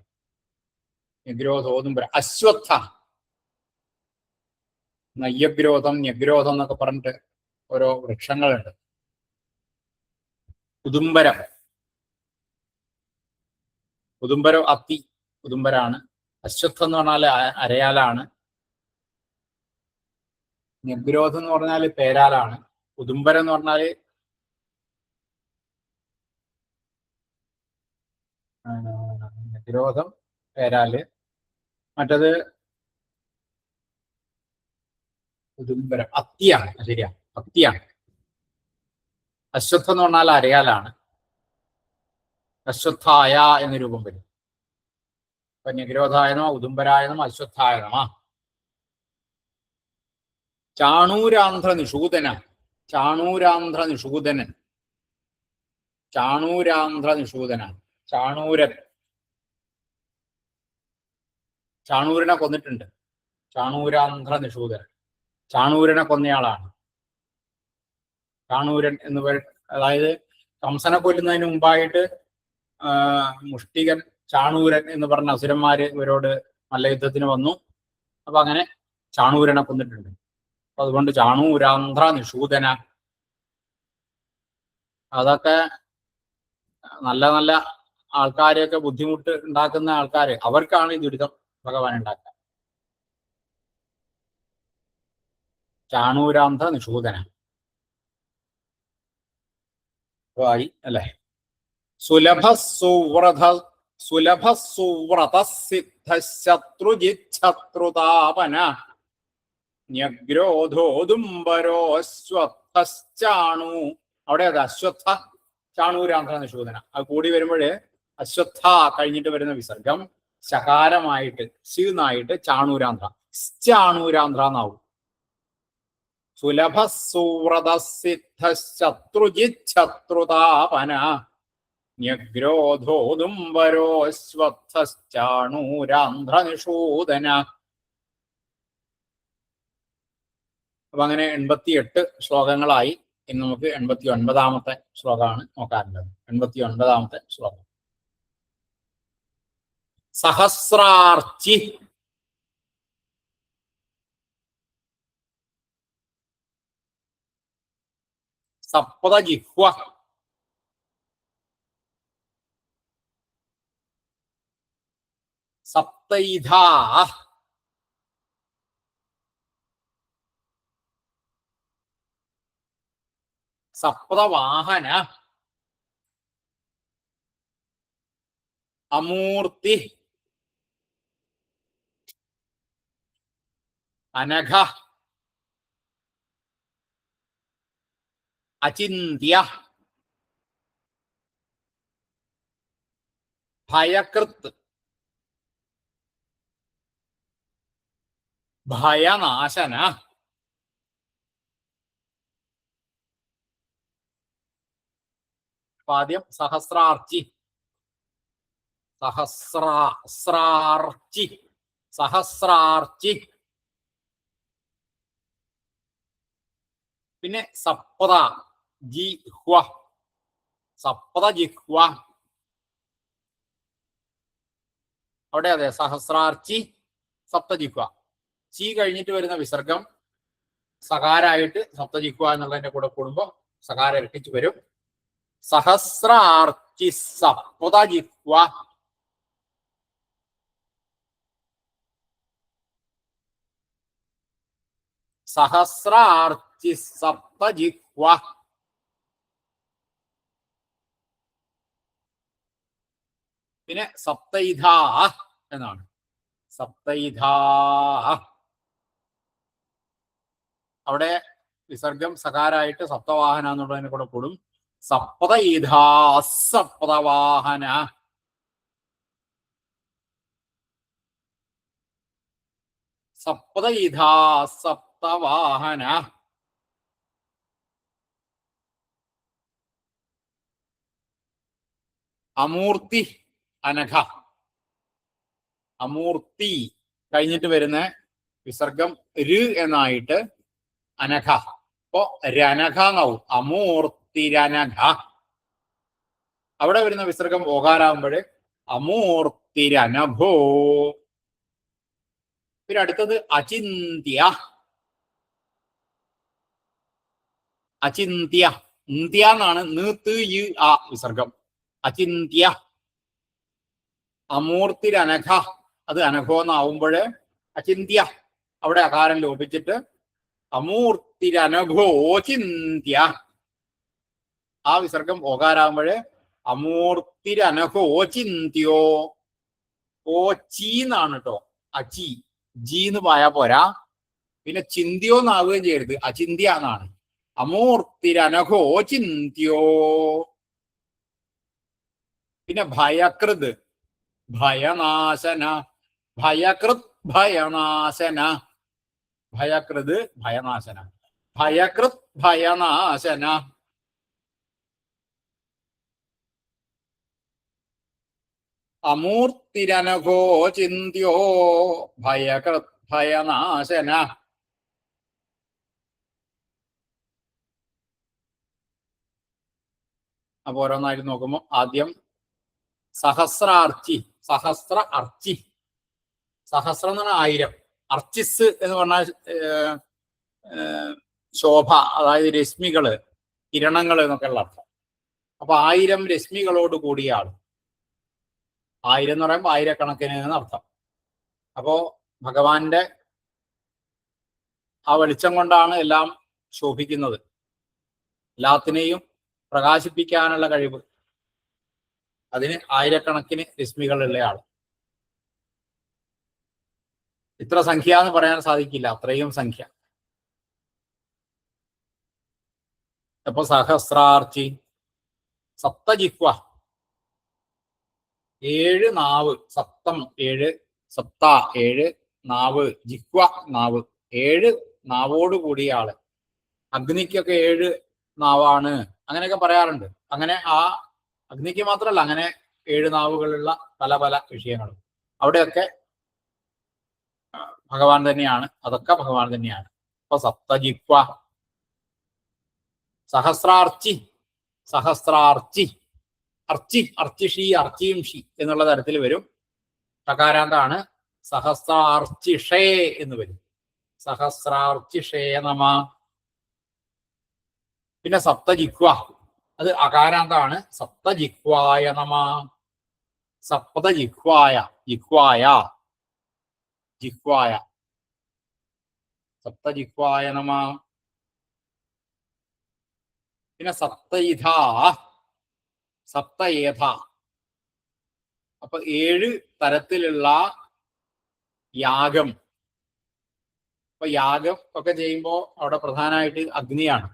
ന്യഗ്രോധോദുംബര. അശ്വത്ഥ, നയ്യഗ്രോധം, ന്യഗ്രോധം എന്നൊക്കെ പറഞ്ഞിട്ട് ഓരോ വൃക്ഷങ്ങളുണ്ട്. ഉദുംബരം, ഉദുംബരം അത്തി ഉദുംബരാണ്. അശ്വത്ഥം എന്ന് പറഞ്ഞാൽ അരയാലാണ്. ന്യഗ്രോധം എന്ന് പറഞ്ഞാൽ പേരാലാണ്. ഉദുംബരം എന്ന് പറഞ്ഞാല് ന്യഗ്രോധം പേരാല്, മറ്റത് ഉദുംബരം അത്തിയാണ്. ശരിയാ, അത്തിയാണ്. അശ്വത്ഥം എന്ന് പറഞ്ഞാൽ അരയാലാണ്. അശ്വത്ഥായ എന്ന് രൂപം വരും. അപ്പൊ ന്യഗ്രോധായ നമ, ഉദുംബരായ നമ, അശ്വത്ഥായ നമ. ചാണൂരാന്ധ്ര നിഷൂദന, ചാണൂരാന്ധ്ര നിഷൂദനൻ, ചാണൂരാന്ധ്ര നിഷൂദന. ചാണൂരൻ, ചാണൂരനെ കൊന്നിട്ടുണ്ട്. ചാണൂരാന്ധ്ര നിഷൂദനൻ, ചാണൂരനെ കൊന്നയാളാണ്. ചാണൂരൻ എന്ന് അതായത് കംസനെ കൊല്ലുന്നതിന് മുമ്പായിട്ട് മുഷ്ടികൻ ചാണൂരൻ എന്ന് പറഞ്ഞ അസുരന്മാര് ഇവരോട് മല്ലയുദ്ധത്തിന് വന്നു. അപ്പൊ അങ്ങനെ ചാണൂരനെ കൊന്നിട്ടുണ്ട്. അപ്പൊ അതുകൊണ്ട് ചാണൂരാന്ധ്ര നിഷൂദന. അതൊക്കെ നല്ല നല്ല ആൾക്കാരെയൊക്കെ ബുദ്ധിമുട്ട് ഉണ്ടാക്കുന്ന ആൾക്കാര്, അവർക്കാണ് ഈ ദുരിതം ഭഗവാൻ ഉണ്ടാക്കുക. ചാണൂരാന്ധ്ര നിഷൂദന ആയി അല്ലെ. സുലഭ സുവ്രത, സുലഭ സുവ്രത സിദ്ധ ശത്രുജിച്ഛത്രുതാപന ന്യഗ്രോധോദുംബരോ അശ്വത്ഥശ്ചാണു. അവിടെ അത് അശ്വത്ഥ ചാണൂരാന്ധ്ര നിഷൂദന. അത് കൂടി വരുമ്പോഴ് അശ്വത്ഥ കഴിഞ്ഞിട്ട് വരുന്ന വിസർഗം ശകാരമായിട്ട് ശീന്നായിട്ട് ചാണൂരാന്ധ്ര, ചാണൂരാന്ധ്ര എന്നാവും. സുലഭ സുവ്രത സിദ്ധ ശത്രുജിച്ഛത്രുതാപന ന്യഗ്രോധോദുംബരോ അശ്വത്ഥശ്ചാണൂരാന്ധ്ര നിഷൂദന. അപ്പൊ അങ്ങനെ 88 ശ്ലോകങ്ങളായി. ഇന്ന് നമുക്ക് 89ാമത്തെ ശ്ലോകമാണ് നോക്കാറുള്ളത്. 89ാമത്തെ ശ്ലോകം. സഹസ്രാർച്ചി, സപ്തജിഹ്വ, സപ്തൈധാ, സപ്തവാഹന, അമൂർത്തി, അനഘ, അചിന്ത്യ, ഭയകൃത്, ഭയനാശന. ആദ്യം സഹസ്രാർച്ചി, സഹസ്രാർച്ചി, സഹസ്രാർച്ചി. പിന്നെ സപ്ത ജിഹ്വ, സപ്ത ജിഹ്വ. അവിടെ അതെ സഹസ്രാർച്ചി സപ്തജിഹ്വ. ചി കഴിഞ്ഞിട്ട് വരുന്ന വിസർഗം സകാരായിട്ട് സപ്തജിഹ്വ എന്നുള്ളതിന്റെ കൂടെ കൂടുമ്പോ സകാര ഇരട്ടിച്ചു വരും. സഹസ്രാർച്ചി സപ്തജിഹ്വ. സഹസ്രാർച്ചി സപ്തജിഹ്വ. പിന്നെ സപ്തൈധാ എന്നാണ്. സപ്തൈധാ. അവിടെ വിസർഗം സകാരായിട്ട് സപ്തവാഹന എന്നുള്ളതിനെ കൂടെ കൂടും. സപ്തൈധാ സപ്തവാഹന. സപ്തൈധാ സപ്തവാഹന. അമൂർത്തി അനഘ. അമൂർത്തി കഴിഞ്ഞിട്ട് വരുന്ന വിസർഗം ര് എന്നായിട്ട് അനഘ. അപ്പോ രനഘ എന്നാവും. അമൂർത്തിരനഘ. അവിടെ വരുന്ന വിസർഗം ഓകാരാകുമ്പോഴ് അമൂർത്തിരനഘോ. പിന്നെ അടുത്തത് അചിന്ത്യ. അചിന്ത്യ. ഇന്ത്യ എന്നാണ് നീത്ത് യു ആ വിസർഗം. അചിന്ത്യ. അമൂർത്തിരനഘ അത് അനഘോ എന്നാവുമ്പോഴ് അചിന്ത്യ അവിടെ അകാരം ലോപിച്ചിട്ട് അമൂർത്തിരനഘോ ചിന്ത്യ. ആ വിസർഗം ഓകാരാകുമ്പോഴ് അമൂർത്തിരനഘോ ചിന്ത്യോ. ഓച്ചീന്നാണ് കേട്ടോ. അച്ചി ജീന്ന് പോയാ പോരാ. പിന്നെ ചിന്ത്യോ എന്നാവുകയും ചെയ്യരുത്. അചിന്ത്യ എന്നാണ്. അമൂർത്തിരനഘോ ചിന്ത്യോ. പിന്നെ ഭയകൃത് ഭയനാശന. ഭയകൃത് ഭയനാശന. ഭയകൃത് ഭയനാശന. ഭയകൃത് ഭയനാശന. അമൂർത്തിരനഘോ ചിന്ത്യോ ഭയകൃത് ഭയനാശന. അപ്പൊ ഓരോന്നായിട്ട് നോക്കുമ്പോൾ ആദ്യം സഹസ്രാർച്ചി. സഹസ്ര അർച്ചി. സഹസ്രം എന്ന് പറഞ്ഞാൽ 1000. അർച്ചിസ് എന്ന് പറഞ്ഞാൽ ശോഭ, അതായത് രശ്മികള്, കിരണങ്ങൾ എന്നൊക്കെയുള്ള അർത്ഥം. അപ്പൊ 1000 രശ്മികളോട് കൂടിയ ആൾ. 1000 എന്ന് പറയുമ്പോൾ ആയിരക്കണക്കിന് എന്നർത്ഥം. അപ്പോ ഭഗവാന്റെ ആ വെളിച്ചം കൊണ്ടാണ് എല്ലാം ശോഭിക്കുന്നത്. എല്ലാത്തിനെയും പ്രകാശിപ്പിക്കാനുള്ള കഴിവ്. അതിന് ആയിരക്കണക്കിന് രശ്മികളുള്ള ആൾ. ഇത്ര സംഖ്യ എന്ന് പറയാൻ സാധിക്കില്ല, അത്രയും സംഖ്യ. അപ്പൊ സഹസ്രാർച്ചി. സപ്തജിഹ്വ 7 നാവ്. സപ്തം 7, സപ്ത 7, നാവ് ജിഹ്വ നാവ്. 7 നാവോട് കൂടിയ ആള്. അഗ്നിക്കൊക്കെ 7 നാവാണ് അങ്ങനെയൊക്കെ പറയാറുണ്ട്. അങ്ങനെ ആ അഗ്നിക്ക് മാത്രമല്ല, അങ്ങനെ 7 നാവുകളുള്ള പല പല വിഷയങ്ങളും അവിടെയൊക്കെ ഭഗവാൻ തന്നെയാണ്. അതൊക്കെ ഭഗവാൻ തന്നെയാണ്. അപ്പൊ സപ്തജിഹ്വ. സഹസ്രാർച്ചി. സഹസ്രാർച്ചി. അർച്ചി അർച്ചിഷി അർച്ചിയും ഷി എന്നുള്ള തരത്തിൽ വരും. ടകാരാന്താണ്. സഹസ്രാർച്ചിഷേ എന്ന് വരും. സഹസ്രാർച്ചിഷേ നമ. പിന്നെ സപ്തജിഹ്വ അത് അകാരാന്താണ്. സപ്തജിഹ്വായ നമ. സപ്തജിഹ്വായ. ജിഹ്വായ. ജിഹ്വായ. സപ്തജിഹ്വായ നമ. പിന്നെ സപ്തയിധ. സപ്തയേധ. അപ്പൊ 7 തരത്തിലുള്ള യാഗം. അപ്പൊ യാഗം ഒക്കെ ചെയ്യുമ്പോൾ അവിടെ പ്രധാനമായിട്ട് അഗ്നിയാണ്.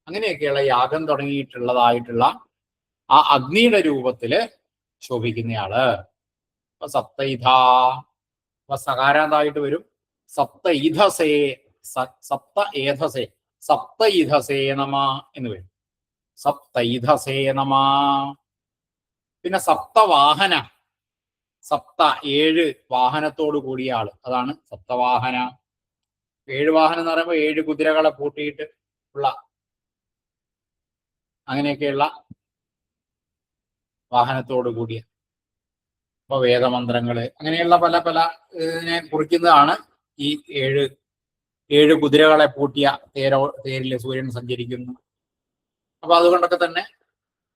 അങ്ങനെയൊക്കെയുള്ള യാഗം തുടങ്ങിയിട്ടുള്ളതായിട്ടുള്ള ആ അഗ്നിയുടെ രൂപത്തില് ശോഭിക്കുന്നയാള്. അപ്പൊ സപ്തയിധ. അപ്പൊ സകാരാന്തായിട്ട് വരും. സപ്തയിധസേ. സപ്ത ഏധസേ. സപ്തയിധസേ നമ എന്ന് വരും. സപ്തയിധസേ നമ. പിന്നെ സപ്തവാഹന. സപ്ത 7 വാഹനത്തോട് കൂടിയ ആള്. അതാണ് സപ്തവാഹന. 7 വാഹനം എന്ന് പറയുമ്പോൾ 7 കുതിരകളെ പൂട്ടിയിട്ട് ഉള്ള അങ്ങനെയൊക്കെയുള്ള വാഹനത്തോട് കൂടിയ. അപ്പൊ വേദമന്ത്രങ്ങള് അങ്ങനെയുള്ള പല പല ഇതിനെ കുറിക്കുന്നതാണ് ഈ 7 കുതിരകളെ പൂട്ടിയ തേരില് സൂര്യൻ സഞ്ചരിക്കുന്നു. അപ്പൊ അതുകൊണ്ടൊക്കെ തന്നെ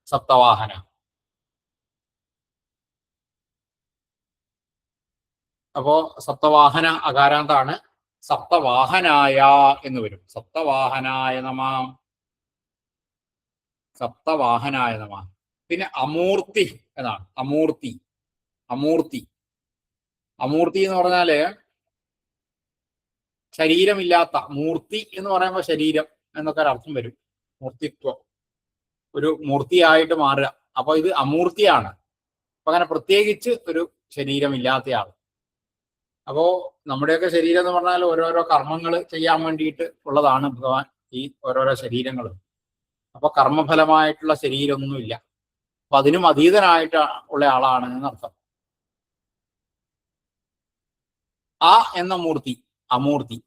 സപ്തവാഹന. അപ്പോ സപ്തവാഹന അകാരാന്താണ്. സപ്തവാഹനായ എന്ന് വരും. സപ്തവാഹനായ നമ. സപ്തവാഹനായ നമ. പിന്നെ അമൂർത്തി എന്നാണ്. അമൂർത്തി. അമൂർത്തി. അമൂർത്തി എന്ന് പറഞ്ഞാല് ശരീരമില്ലാത്ത. മൂർത്തി എന്ന് പറയുമ്പോൾ ശരീരം എന്നൊക്കെ ഒരർത്ഥം വരും. മൂർത്തിത്വം, ഒരു മൂർത്തിയായിട്ട് മാറുക. അപ്പൊ ഇത് അമൂർത്തിയാണ്. അപ്പൊ അങ്ങനെ പ്രത്യേകിച്ച് ഒരു ശരീരമില്ലാത്തയാൾ. അപ്പോ നമ്മുടെയൊക്കെ ശരീരം എന്ന് പറഞ്ഞാൽ ഓരോരോ കർമ്മങ്ങൾ ചെയ്യാൻ വേണ്ടിയിട്ട് ഉള്ളതാണ് ഭഗവാൻ ഈ ഓരോരോ ശരീരങ്ങളും. അപ്പൊ കർമ്മഫലമായിട്ടുള്ള ശരീരമൊന്നുമില്ല. അപ്പൊ അതിനും അതീതനായിട്ട് ഉള്ള ആളാണ് എന്നർത്ഥം. ആ എന്ന മൂർത്തി, അമൂർത്തി,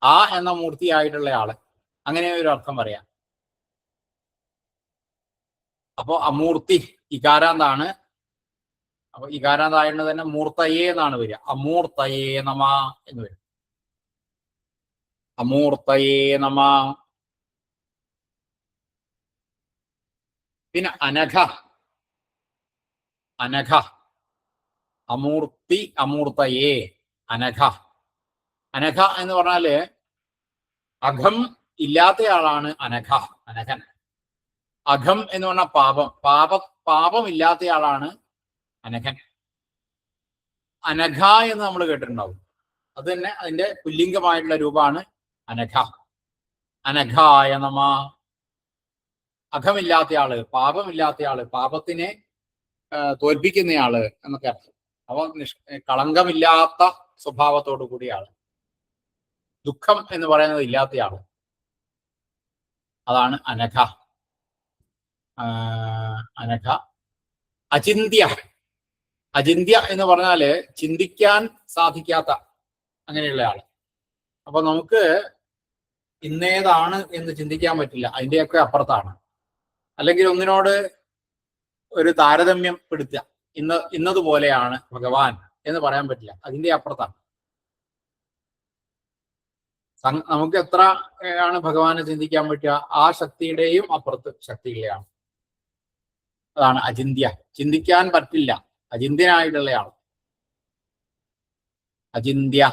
ആ എന്ന മൂർത്തിയായിട്ടുള്ള ആള്, അങ്ങനെ ഒരു അർത്ഥം പറയാം. അപ്പോ അമൂർത്തി ഇകാരാന്താണ്. അപ്പൊ ഇകാരാന്തായിട്ട് തന്നെ മൂർത്തയേ എന്നാണ് വരിക. അമൂർത്തയേ നമ എന്ന് വരും. അമൂർത്തയേ നമ. പിന്നെ അനഘ, അനഘ, അമൂർത്തി അമൂർത്തയേ അനഘ. അനഘ എന്ന് പറഞ്ഞാല് അഘം ഇല്ലാത്തയാളാണ് അനഘ, അനഘൻ. അഘം എന്ന് പറഞ്ഞാൽ പാപം, പാപം ഇല്ലാത്തയാളാണ് അനഘൻ. അനഘ എന്ന് നമ്മൾ കേട്ടിട്ടുണ്ടാവും. അത് തന്നെ അതിന്റെ പുല്ലിംഗമായിട്ടുള്ള രൂപമാണ് അനഘ. അനഘായ നമ. അഘമില്ലാത്തയാള്, പാപമില്ലാത്തയാള്, പാപത്തിനെ തോൽപ്പിക്കുന്നയാള് എന്നൊക്കെ അർത്ഥം. അപ്പൊ കളങ്കമില്ലാത്ത സ്വഭാവത്തോടു കൂടിയാള്, ദുഃഖം എന്ന് പറയുന്നത് ഇല്ലാത്തയാള്, അതാണ് അനഘ. അനഘ. അചിന്ത്യ. അചിന്ത്യ എന്ന് പറഞ്ഞാല് ചിന്തിക്കാൻ സാധിക്കാത്ത അങ്ങനെയുള്ള ആള്. അപ്പൊ നമുക്ക് ഇന്നേതാണ് എന്ന് ചിന്തിക്കാൻ പറ്റില്ല, അതിന്റെയൊക്കെ അപ്പുറത്താണ്. അല്ലെങ്കിൽ ഒന്നിനോട് ഒരു താരതമ്യം പെടുത്തുക, ഇന്നതുപോലെയാണ് ഭഗവാൻ എന്ന് പറയാൻ പറ്റില്ല, അതിന്റെ അപ്പുറത്താണ്. നമുക്ക് എത്ര ആണ് ഭഗവാനെ ചിന്തിക്കാൻ പറ്റുക, ആ ശക്തിയുടെയും അപ്പുറത്ത് ശക്തിയുടെയാണ്. അതാണ് അചിന്ത്യ. ചിന്തിക്കാൻ പറ്റില്ല, അചിന്ത്യനായിട്ടുള്ളയാൾ. അചിന്ത്യ.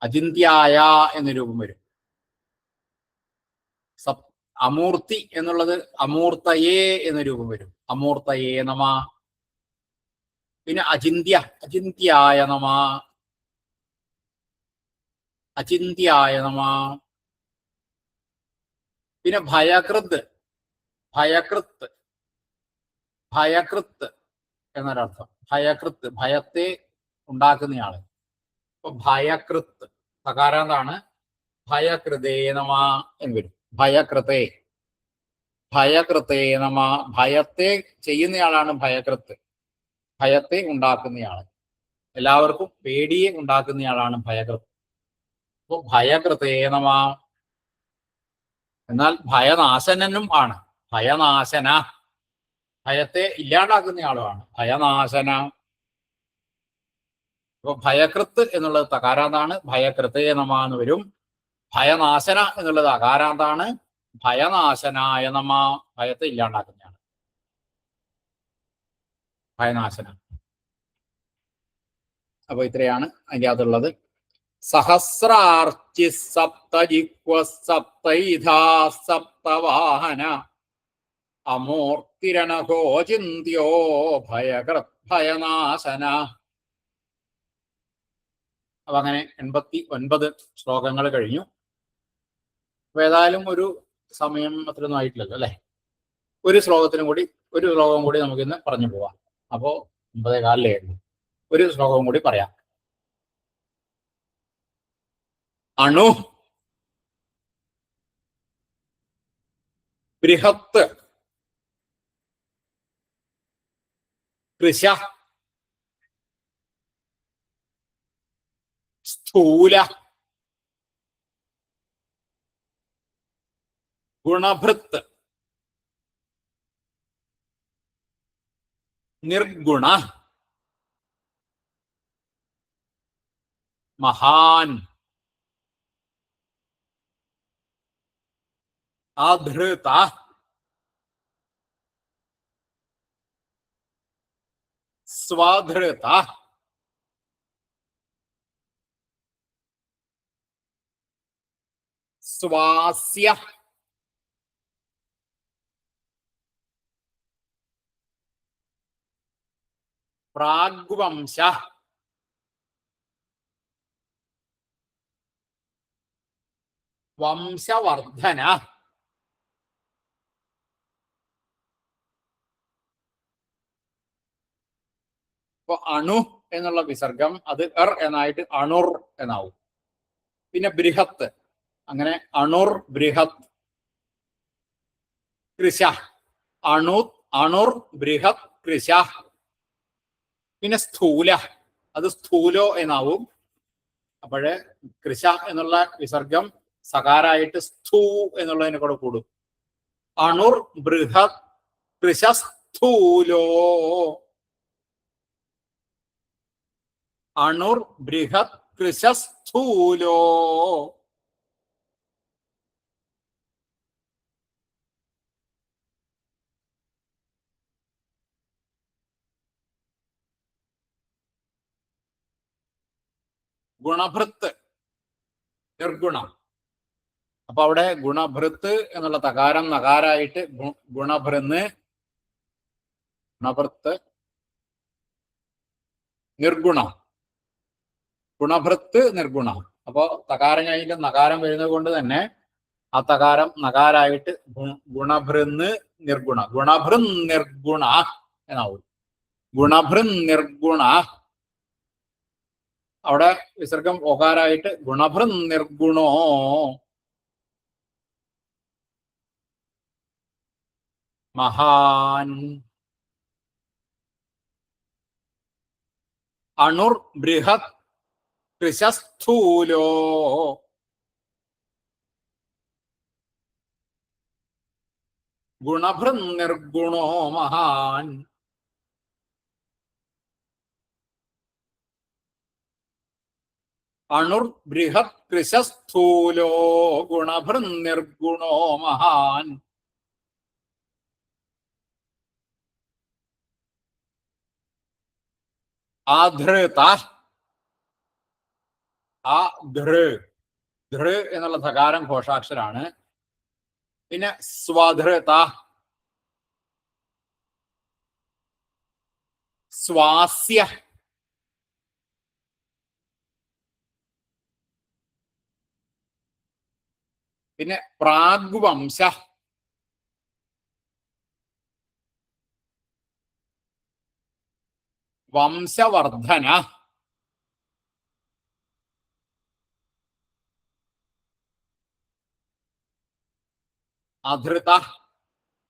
അചിന്ത്യായ എന്ന രൂപം വരും. അമൂർത്തി എന്നുള്ളത് അമൂർത്തയേ എന്ന രൂപം വരും. അമൂർത്തയേ നമ. പിന്നെ അചിന്ത്യ, അചിന്ത്യായ നമ. അചിന്ത്യായ നമ. പിന്നെ ഭയകൃത്, ഭയകൃത്ത്, ഭയകൃത്ത് എന്നൊരർത്ഥം. ഭയകൃത്ത്, ഭയത്തെ ഉണ്ടാക്കുന്നയാള്. അപ്പൊ ഭയകൃത്ത് സകാരാന്താണ്. ഭയകൃതേ നമ എന്ന് വരും. ഭയകൃതേ, ഭയകൃതേ നമ. ഭയത്തെ ചെയ്യുന്നയാളാണ് ഭയകൃത്ത്, ഭയത്തെ ഉണ്ടാക്കുന്നയാള്. എല്ലാവർക്കും പേടിയെ ഉണ്ടാക്കുന്നയാളാണ് ഭയകൃത്ത്. അപ്പൊ ഭയകൃതേ നമ. എന്നാൽ ഭയനാശനനും ആണ്. ഭയനാശന, ഭയത്തെ ഇല്ലാണ്ടാക്കുന്നയാളുമാണ് ഭയനാശന. അപ്പൊ ഭയകൃത്ത് എന്നുള്ളത് തകാരാന്താണ്. ഭയകൃതേ നമ എന്ന് വരും. ഭയനാശന എന്നുള്ളത് അകാരാന്താണ്. ഭയനാശനായ നമ. ഭയത്തെ ഇല്ലാണ്ടാക്കുന്നതാണ് ഭയനാശന. അപ്പൊ ഇത്രയാണ് അതിൻ്റെ അകത്തുള്ളത്. സഹസ്രാർച്ചി സപ്തജിഹ്വ സപ്തൈധാ സപ്തവാഹന അമൂർത്തിരണഘോ ചിന്ത്യോ ഭയകൃത് ഭയനാശന. അപ്പൊ അങ്ങനെ 89 ശ്ലോകങ്ങൾ കഴിഞ്ഞു. അപ്പൊ ഏതായാലും ഒരു സമയം അത്രയൊന്നും ആയിട്ടില്ലല്ലോ അല്ലെ. ഒരു ശ്ലോകം കൂടി നമുക്കിന്ന് പറഞ്ഞു പോവാം. അപ്പോ 9:15 ഒരു ശ്ലോകവും കൂടി പറയാം. അണു ബൃഹത്ത് കൃശ സ്ഥൂല ഗുണഭൃത്ത് നിർഗുണ മഹാൻ അധൃത സ്വധൃത സ്വാസ്യ പ്രാഗ്വംശ വംശവർദ്ധന അണു എന്നുള്ള വിസർഗം അത് എന്നായിട്ട് അണുർ എന്നാവും. പിന്നെ ബൃഹത്ത്, അങ്ങനെ അണുർ ബൃഹത് കൃശ, അണുർ ബൃഹത് കൃശ. പിന്നെ സ്ഥൂല, അത് സ്ഥൂലോ എന്നാവും. അപ്പോഴ് കൃശ എന്നുള്ള വിസർഗം സകാരായിട്ട് സ്ഥൂ എന്നുള്ളതിനെ കൂടെ കൂടും. അണുർ ബൃഹത് കൃശ സ്ഥൂലോ, അണുർ ബൃഹത് കൃശ സ്ഥൂലോ. ഗുണഭൃത്ത് നിർഗുണം. അപ്പൊ അവിടെ ഗുണഭൃത്ത് എന്നുള്ള തകാരം നകാരായിട്ട് ഗുണഭൃന്ന്, ഗുണഭൃത്ത് നിർഗുണം, ഗുണഭൃത്ത് നിർഗുണം. അപ്പോ തകാരം കഴിഞ്ഞിട്ട് നകാരം വരുന്നത് കൊണ്ട് തന്നെ ആ തകാരം നകാരായിട്ട് ഗുണഭൃന്ന് നിർഗുണ, ഗുണഭൃൻ നിർഗുണ എന്നാവും. ഗുണഭൃൻ നിർഗുണ. അവിടെ വിസർഗം ഓകാരായിട്ട് ഗുണഭൃൻ നിർഗുണോ. മഹാൻ. അണുർ ബൃഹത് കൃശസ്ഥൂലോ, ഗുണഭൃൻ നിർഗുണോ മഹാൻ. അണുർ ബൃഹത് കൃശസ്ഥൂലോ ഗുണഭൃൻ നിർഗുണോ മഹാൻ. ആധൃത, ആ ധൃ എന്നുള്ള ധകാരം ഘോഷാക്ഷരാണ്. പിന്നെ സ്വധൃത, സ്വാസ്യ, പിന്നെ പ്രാഗ്വംശ, വംശവർദ്ധന, അധൃത.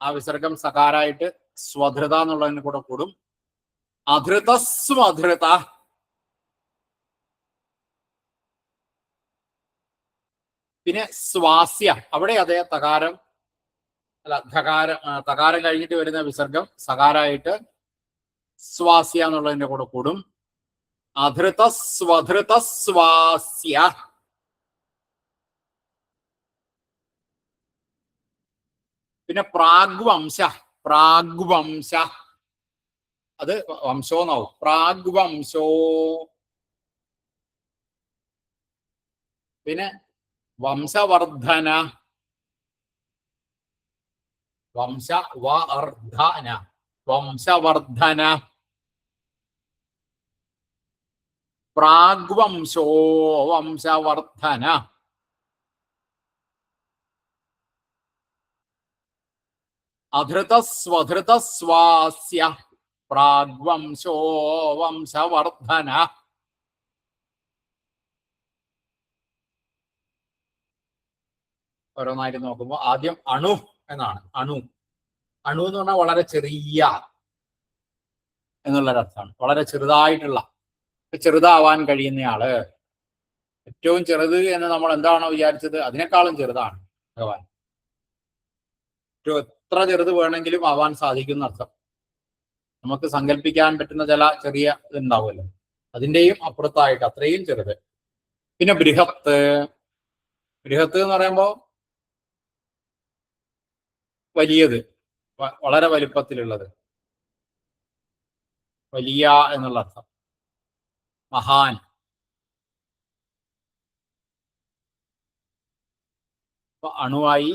ആ വിസർഗം സകാരായിട്ട് സ്വധൃത എന്നുള്ളതിന് കൂടെ കൂടും. അധൃത സ്വധൃത. പിന്നെ സ്വാസ്യ, അവിടെ അതേ തകാരം അല്ല തകാരം കഴിഞ്ഞിട്ട് വരുന്ന വിസർഗം സകാരായിട്ട് സ്വാസ്യ എന്നുള്ളതിന്റെ കൂടെ കൂടും. അധൃത സ്വധൃത സ്വാസ്യ. പിന്നെ പ്രാഗ്വംശ, പ്രാഗ്വംശ, അത് വംശോ എന്നാവും. പ്രാഗ്വംശോ. പിന്നെ വംശവർദ്ധന, വംശവർദ്ധന, വംശവർദ്ധന. പ്രാഗ്വംശോ വംശവർദ്ധന. അധൃത സ്വധൃത സ്വാസ്യ പ്രാഗ്വംശോ വംശവർദ്ധന. ഓരോന്നായിട്ട് നോക്കുമ്പോൾ ആദ്യം അണു എന്നാണ്. അണു, അണു എന്ന് പറഞ്ഞാൽ വളരെ ചെറിയ എന്നുള്ളൊരർത്ഥമാണ്. വളരെ ചെറുതായിട്ടുള്ള, ചെറുതാവാൻ കഴിയുന്നയാള്. ഏറ്റവും ചെറുത് എന്ന് നമ്മൾ എന്താണോ വിചാരിച്ചത് അതിനേക്കാളും ചെറുതാണ് ഭഗവാൻ. എത്ര ചെറുത് വേണമെങ്കിലും ആവാൻ സാധിക്കുന്ന അർത്ഥം. നമുക്ക് സങ്കല്പിക്കാൻ പറ്റുന്ന ചില ചെറിയ ഇതുണ്ടാവുമല്ലോ, അതിൻ്റെയും അപ്പുറത്തായിട്ട് അത്രയും ചെറുത്. പിന്നെ ബൃഹത്ത്, ബൃഹത്ത് എന്ന് പറയുമ്പോൾ വലിയത്, വളരെ വലിപ്പത്തിലുള്ളത്, വലിയ എന്നുള്ള അർത്ഥം. മഹാൻ. അണുവായി,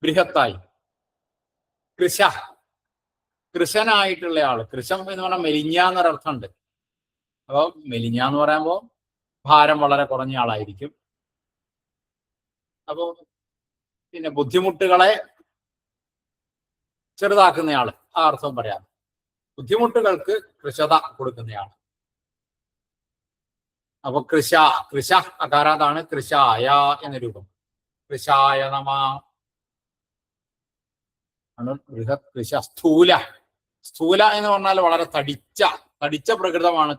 ബൃഹത്തായി. കൃശ, കൃശനായിട്ടുള്ള ആള്. കൃശം എന്ന് പറഞ്ഞാൽ മെലിഞ്ഞ എന്നൊരർത്ഥമുണ്ട്. അപ്പൊ മെലിഞ്ഞ എന്ന് പറയുമ്പോൾ ഭാരം വളരെ കുറഞ്ഞ ആളായിരിക്കും. അപ്പൊ പിന്നെ ബുദ്ധിമുട്ടുകളെ ചെറുതാക്കുന്നയാള്, ആ അർത്ഥം പറയാം. ബുദ്ധിമുട്ടുകൾക്ക് കൃശത കൊടുക്കുന്നയാൾ. അപ്പൊ കൃശ അകാരാന്താണ് കൃശായ എന്ന രൂപം. കൃശായ നമ. ബൃഹത് കൃശ. സ്ഥൂല എന്ന് പറഞ്ഞാൽ വളരെ തടിച്ച പ്രകൃതമാണ്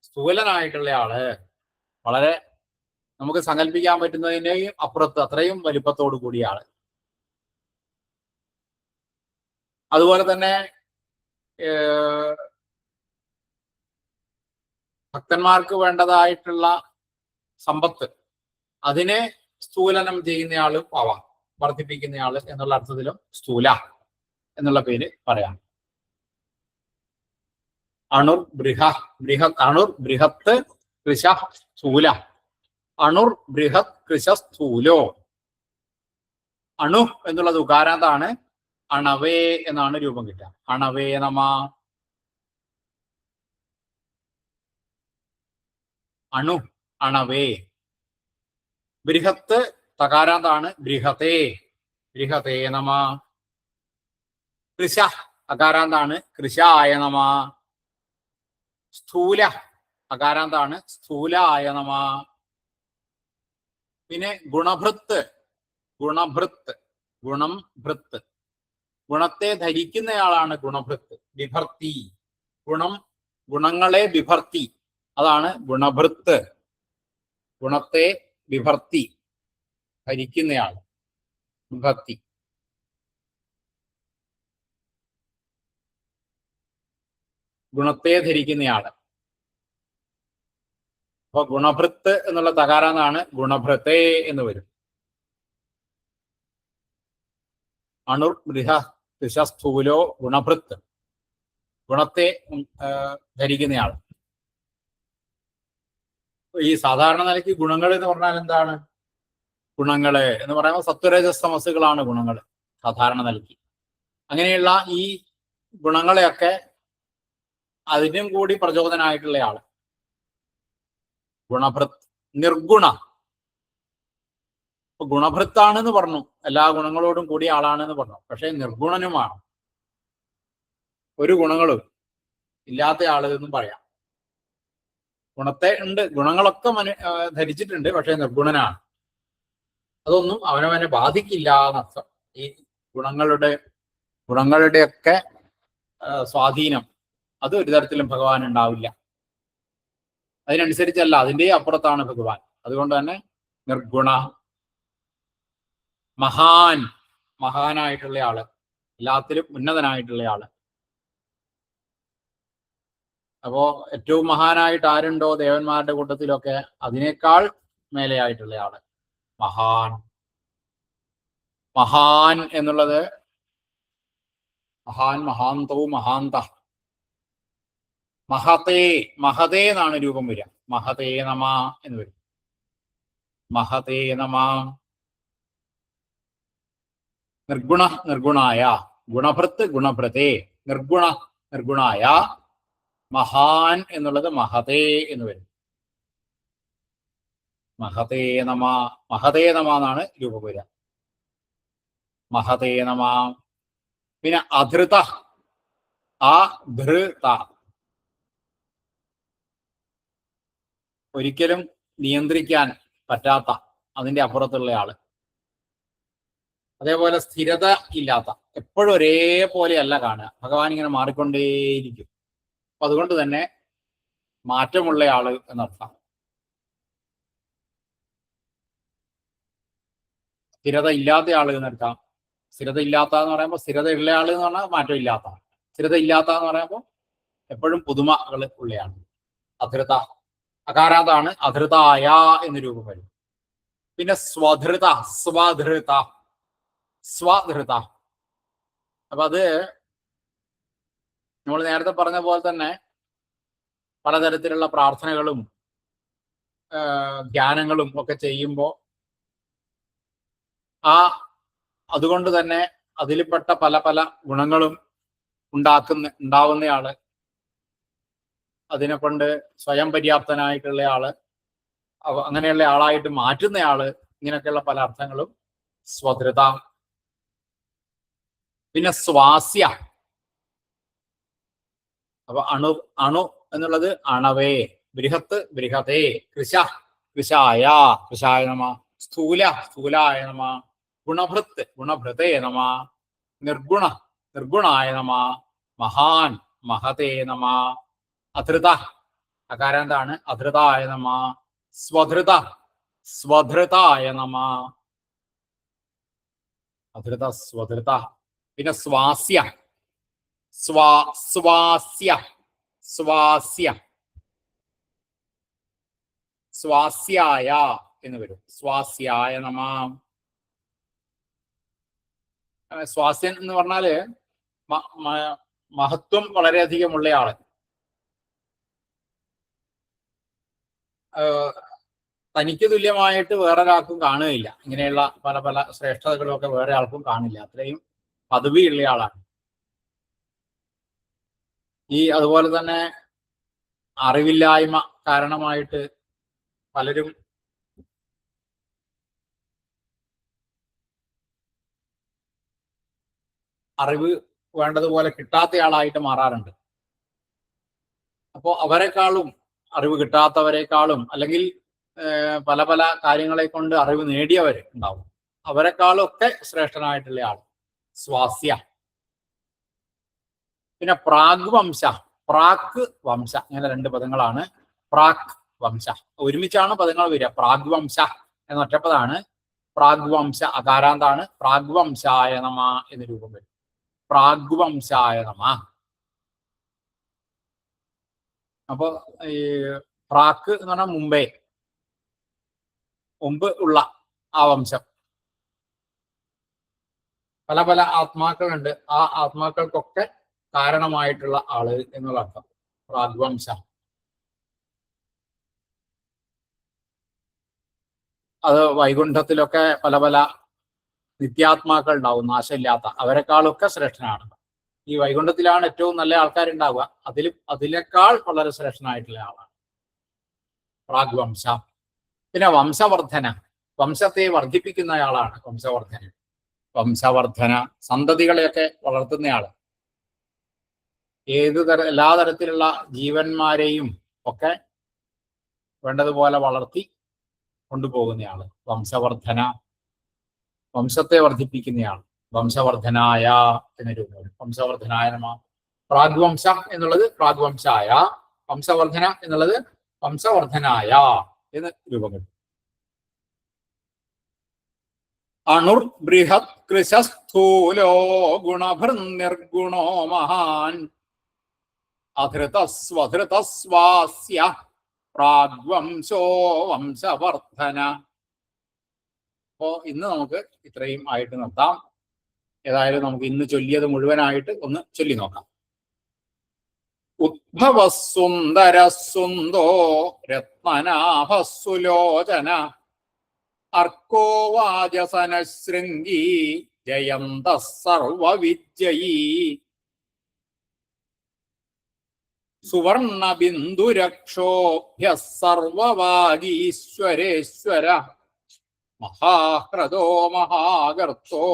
സ്ഥൂലനായിട്ടുള്ള ആള്. വളരെ നമുക്ക് സങ്കല്പിക്കാൻ പറ്റുന്നതിന്റെയും അപ്പുറത്ത് അത്രയും വലിപ്പത്തോടു കൂടിയ ആള്. അതുപോലെ തന്നെ ഭക്തന്മാർക്ക് വേണ്ടതായിട്ടുള്ള സമ്പത്ത് അതിനെ സ്ഥൂലനം ചെയ്യുന്നയാളും ആവാം, വർദ്ധിപ്പിക്കുന്നയാള് എന്നുള്ള അർത്ഥത്തിലും സ്ഥൂല എന്നുള്ള പേര് പറയാം. ബൃഹത്ത് കൃശ സ്ഥൂല. ബൃഹത് കൃശ സ്ഥൂലോ. അണു എന്നുള്ളത് ഉകാരാന്താണ്. അണവേ എന്നാണ് രൂപം കിട്ടുക. അണവേ നമ. അണവേ. ബൃഹത്ത് തകാരാന്താണ്. ബൃഹതേ നമ. കൃശ അകാരാന്താണ്. കൃശായ നമ. സ്ഥൂല അകാരാന്താണ്. സ്ഥൂലായ നമ. പിന്നെ ഗുണഭൃത്ത്. ഗുണത്തെ ധരിക്കുന്നയാളാണ് ഗുണഭൃത്ത്. ബിഭർത്തി. ഗുണങ്ങളെ ബിഭർത്തി, അതാണ് ഗുണഭൃത്ത്. ഗുണത്തെ ബിഭർത്തി, ധരിക്കുന്നയാൾ. ബിഭർത്തി. ഗുണത്തെ ധരിക്കുന്നയാള്. അപ്പൊ ഗുണഭൃത്ത് എന്നുള്ള തകാരാന്നാണ് ഗുണഭൃത്തേ എന്ന് വരും. സ്ഥൂലോ ഗുണഭൃത്ത്. ഗുണത്തെ ധരിക്കുന്നയാൾ. ഈ സാധാരണ നിലയ്ക്ക് ഗുണങ്ങൾ എന്ന് പറഞ്ഞാൽ എന്താണ്? ഗുണങ്ങള് എന്ന് പറയുമ്പോൾ സത്വരജസ്തമസ്സുകളാണ് ഗുണങ്ങൾ സാധാരണ നിലയ്ക്ക്. അങ്ങനെയുള്ള ഈ ഗുണങ്ങളെയൊക്കെ അതിനും കൂടി പ്രചോദനായിട്ടുള്ള ആള് ഗുണഭൃത്ത്. നിർഗുണ. ഗുണഭൃത്താണെന്ന് പറഞ്ഞു, എല്ലാ ഗുണങ്ങളോടും കൂടിയ ആളാണെന്ന് പറഞ്ഞു. പക്ഷെ നിർഗുണനുമാണ്, ഒരു ഗുണങ്ങളും ഇല്ലാത്ത ആള് എന്നും പറയാം. ഗുണത്തെ ഉണ്ട്, ഗുണങ്ങളൊക്കെ ധരിച്ചിട്ടുണ്ട്, പക്ഷെ നിർഗുണനാണ്. അതൊന്നും അവനവനെ ബാധിക്കില്ല എന്നർത്ഥം. ഈ ഗുണങ്ങളുടെയൊക്കെ സ്വാധീനം അത് ഒരു തരത്തിലും ഭഗവാൻ ഉണ്ടാവില്ല. അതിനനുസരിച്ചല്ല, അതിൻ്റെ അപ്പുറത്താണ് ഭഗവാൻ. അതുകൊണ്ട് തന്നെ നിർഗുണ. മഹാനായിട്ടുള്ള ആള്, എല്ലാത്തിലും ഉന്നതനായിട്ടുള്ള ആള്. അപ്പോ ഏറ്റവും മഹാനായിട്ട് ആരുണ്ടോ ദേവന്മാരുടെ കൂട്ടത്തിലൊക്കെ, അതിനേക്കാൾ മേലെയായിട്ടുള്ള ആള് മഹാൻ എന്നുള്ളത് മഹാന്തവും മഹാന്ത. മഹതേ എന്നാണ് രൂപം വരിക. മഹതേ നമ എന്ന് വരും. മഹതേ നമ. നിർഗുണായ. ഗുണഭൃത്ത് ഗുണഭൃതേ. നിർഗുണായ. മഹാൻ എന്നുള്ളത് മഹതേ എന്ന് വരും. മഹതേ നമ എന്നാണ് രൂപം വരിക. മഹതേ നമ. പിന്നെ അധൃത. ഒരിക്കലും നിയന്ത്രിക്കാൻ പറ്റാത്ത, അതിന്റെ അപ്പുറത്തുള്ള ആള്. അതേപോലെ സ്ഥിരത ഇല്ലാത്ത, എപ്പോഴും ഒരേപോലെയല്ല കാണുക. ഭഗവാൻ ഇങ്ങനെ മാറിക്കൊണ്ടേയിരിക്കും. അപ്പൊ അതുകൊണ്ട് തന്നെ മാറ്റമുള്ള ആള് എന്നർത്ഥം. സ്ഥിരത ഇല്ലാത്ത ആള് എന്നർത്ഥം. സ്ഥിരത ഇല്ലാത്ത എന്ന് പറയുമ്പോൾ സ്ഥിരത ഉള്ള ആള് എന്ന് പറഞ്ഞാൽ മാറ്റം ഇല്ലാത്ത. സ്ഥിരത ഇല്ലാത്ത എന്ന് പറയുമ്പോൾ എപ്പോഴും പുതുമകൾ ഉള്ളയാണ്. അധൃത അകാരാന്താണ്. അധൃതായ എന്ന് രൂപം വരും. പിന്നെ സ്വധൃത. അപ്പൊ അത് നമ്മൾ നേരത്തെ പറഞ്ഞ പോലെ തന്നെ പലതരത്തിലുള്ള പ്രാർത്ഥനകളും ധ്യാനങ്ങളും ഒക്കെ ചെയ്യുമ്പോൾ അതുകൊണ്ട് തന്നെ അതിൽപ്പെട്ട പല പല ഗുണങ്ങളും ഉണ്ടാവുന്നയാള്, അതിനെ കൊണ്ട് സ്വയം പര്യാപ്തനായിട്ടുള്ള ആള്, അങ്ങനെയുള്ള ആളായിട്ട് മാറ്റുന്നയാള്, ഇങ്ങനെയൊക്കെയുള്ള പല അർത്ഥങ്ങളും സ്വധൃത. പിന്നെ സ്വാസ്യ. അപ്പൊ അണു എന്നുള്ളത് അണവേ. ബൃഹത്ത് ബൃഹതേ, കൃശ കൃശായ കൃശായ നമ, സ്ഥൂല സ്ഥൂലായ നമ, ഗുണഭൃത്ത് ഗുണഭൃതേ നമ, നിർഗുണ നിർഗുണായ നമ, മഹാൻ മഹതേ നമ, അധൃത അകാരാന്താണ് അധൃതായ നമ, സ്വധൃത സ്വധൃതായ നമ, അധൃത സ്വധൃത. പിന്നെ സ്വാസ്യ സ്വാസ്യ സ്വാസ്യ സ്വാസ്യായ എന്ന് വരും. സ്വാസ്യായ നമ. സ്വാസ്യൻ എന്ന് പറഞ്ഞാല് മഹത്വം വളരെയധികമുള്ള ആള്. തനിക്ക് തുല്യമായിട്ട് വേറൊരാൾക്കും കാണുകയില്ല. ഇങ്ങനെയുള്ള പല പല ശ്രേഷ്ഠതകളും ഒക്കെ വേറെ ആൾക്കും കാണില്ല. അത്രയും പദവിയുള്ള ആളാണ്. അതുപോലെ തന്നെ അറിവില്ലായ്മ കാരണമായിട്ട് പലരും അറിവ് വേണ്ടതുപോലെ കിട്ടാത്തയാളായിട്ട് മാറാറുണ്ട്. അപ്പോൾ അവരെക്കാളും അറിവ് കിട്ടാത്തവരെക്കാളും അല്ലെങ്കിൽ പല പല കാര്യങ്ങളെ കൊണ്ട് അറിവ് നേടിയവർ ഉണ്ടാവും. അവരെക്കാളും ഒക്കെ ശ്രേഷ്ഠനായിട്ടുള്ള ആൾ സ്വാസ്യ. പിന്നെ പ്രാഗ് വംശ, പ്രാക് വംശ, ഇങ്ങനെ രണ്ട് പദങ്ങളാണ്. പ്രാക് വംശ ഒരുമിച്ചാണ് പദങ്ങൾ വരിക. പ്രാഗ് വംശ എന്ന ഒറ്റപ്പദമാണ്. പ്രാഗ് വംശ അകാരാന്താണ്. പ്രാഗ് വംശായ നമ എന്ന് രൂപം വരും. പ്രാഗ് വംശായ നമ. അപ്പൊ ഈ പ്രാക്ക് എന്ന് പറഞ്ഞാൽ മുമ്പേ, മുമ്പ് ഉള്ള ആ വംശം. പല പല ആത്മാക്കളുണ്ട്. ആ ആത്മാക്കൾക്കൊക്കെ കാരണമായിട്ടുള്ള ആള് എന്നുള്ള അർത്ഥം പ്രാഗ്വംശ. അത് വൈകുണ്ഠത്തിലൊക്കെ പല പല നിത്യാത്മാക്കൾ ഉണ്ടാവും, നാശമില്ലാത്ത. അവരെക്കാളൊക്കെ ശ്രേഷ്ഠനാണ്. ഈ വൈകുണ്ഠത്തിലാണ് ഏറ്റവും നല്ല ആൾക്കാരുണ്ടാവുക. അതിനേക്കാൾ വളരെ ശ്രേഷ്ഠനായിട്ടുള്ള ആളാണ് പ്രാഗ്വംശ. പിന്നെ വംശവർദ്ധന, വംശത്തെ വർദ്ധിപ്പിക്കുന്നയാളാണ് വംശവർദ്ധന. വംശവർദ്ധന സന്തതികളെയൊക്കെ വളർത്തുന്നയാള്. എല്ലാ തരത്തിലുള്ള ജീവന്മാരെയും ഒക്കെ വേണ്ടതുപോലെ വളർത്തി കൊണ്ടുപോകുന്നയാള് വംശവർദ്ധന. വംശത്തെ വർദ്ധിപ്പിക്കുന്നയാൾ വംശവർദ്ധനായ എന്ന രൂപം. വംശവർദ്ധനായ നമ. പ്രാഗ്വംശ എന്നുള്ളത് പ്രാഗ്വംശായ, വംശവർദ്ധന എന്നുള്ളത് വംശവർദ്ധനായ എന്ന് രൂപങ്ങൾ. അണുർ ബൃഹത് കൃശസ്ഥൂലോ ഗുണഭൃനിർഗുണോ മഹാൻ അധൃതസ്വധൃതസ്വാസ്യ പ്രാഗ്വംശോ വംശവർദ്ധന. അപ്പോ ഇന്ന് നമുക്ക് ഇത്രയും ആയിട്ട് നിർത്താം. ഏതായാലും നമുക്ക് ഇന്ന് ചൊല്ലിയത് മുഴുവനായിട്ട് ഒന്ന് ചൊല്ലി നോക്കാം. ഉദ്ഭവസുന്ദരസുന്ദോ രത്നനാഭസുലോചന അർക്കോ വാജസനശൃംഗീ ജയന്ത സർവവിജയീ സുവർണബിന്ദുരക്ഷോഭ്യ സർവവാഗീശ്വരേശ്വര മഹാഹ്രദോ മഹാഗർത്തോ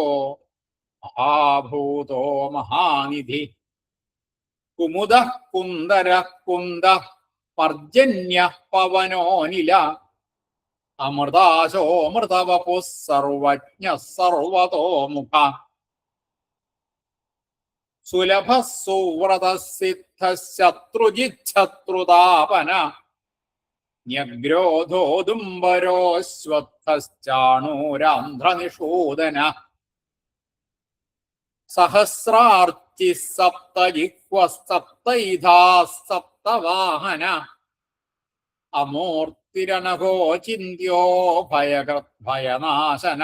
മഹാഭൂതോ മഹാനിധി കുമുദ കുന്ദര കുന്ദ പർജന്യ പവനോനില അമൃതാശോമൃതവപു സർവജ്ഞ സർവതോമുഖ സുലഭ സുവ്രത സിദ്ധ ശത്രുജിച്ഛത്രുതാപന ന്യഗ്രോധോദുംബരോശ്വത്ഥശ്ചാണൂരാന്ധ്രനിഷൂദന സഹസ്രാർച്ചി സപ്തജിഹ്വ സപ്തൈധാ സപ്തവാഹന അമൂർത്തിരനഘോ ചിന്ത്യോ ഭയനാശന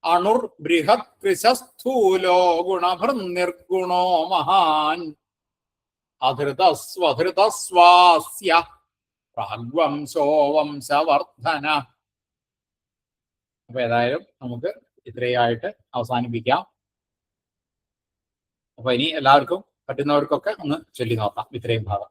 അണുർ ബൃഹത് കൃശസ്ഥൂലോ ഗുണഭൃനിർഗുണോ മഹാൻ അധൃതസ്വധൃതസ്വാസ്യ പ്രാഗ്വംശോ വംശവർദ്ധന. അപ്പൊ ഏതായാലും നമുക്ക് ഇത്രയായിട്ട് അവസാനിപ്പിക്കാം. അപ്പൊ ഇനി എല്ലാവർക്കും പറ്റുന്നവർക്കൊക്കെ ഒന്ന് ചൊല്ലി നോക്കാം ഇത്രയും ഭാഗം.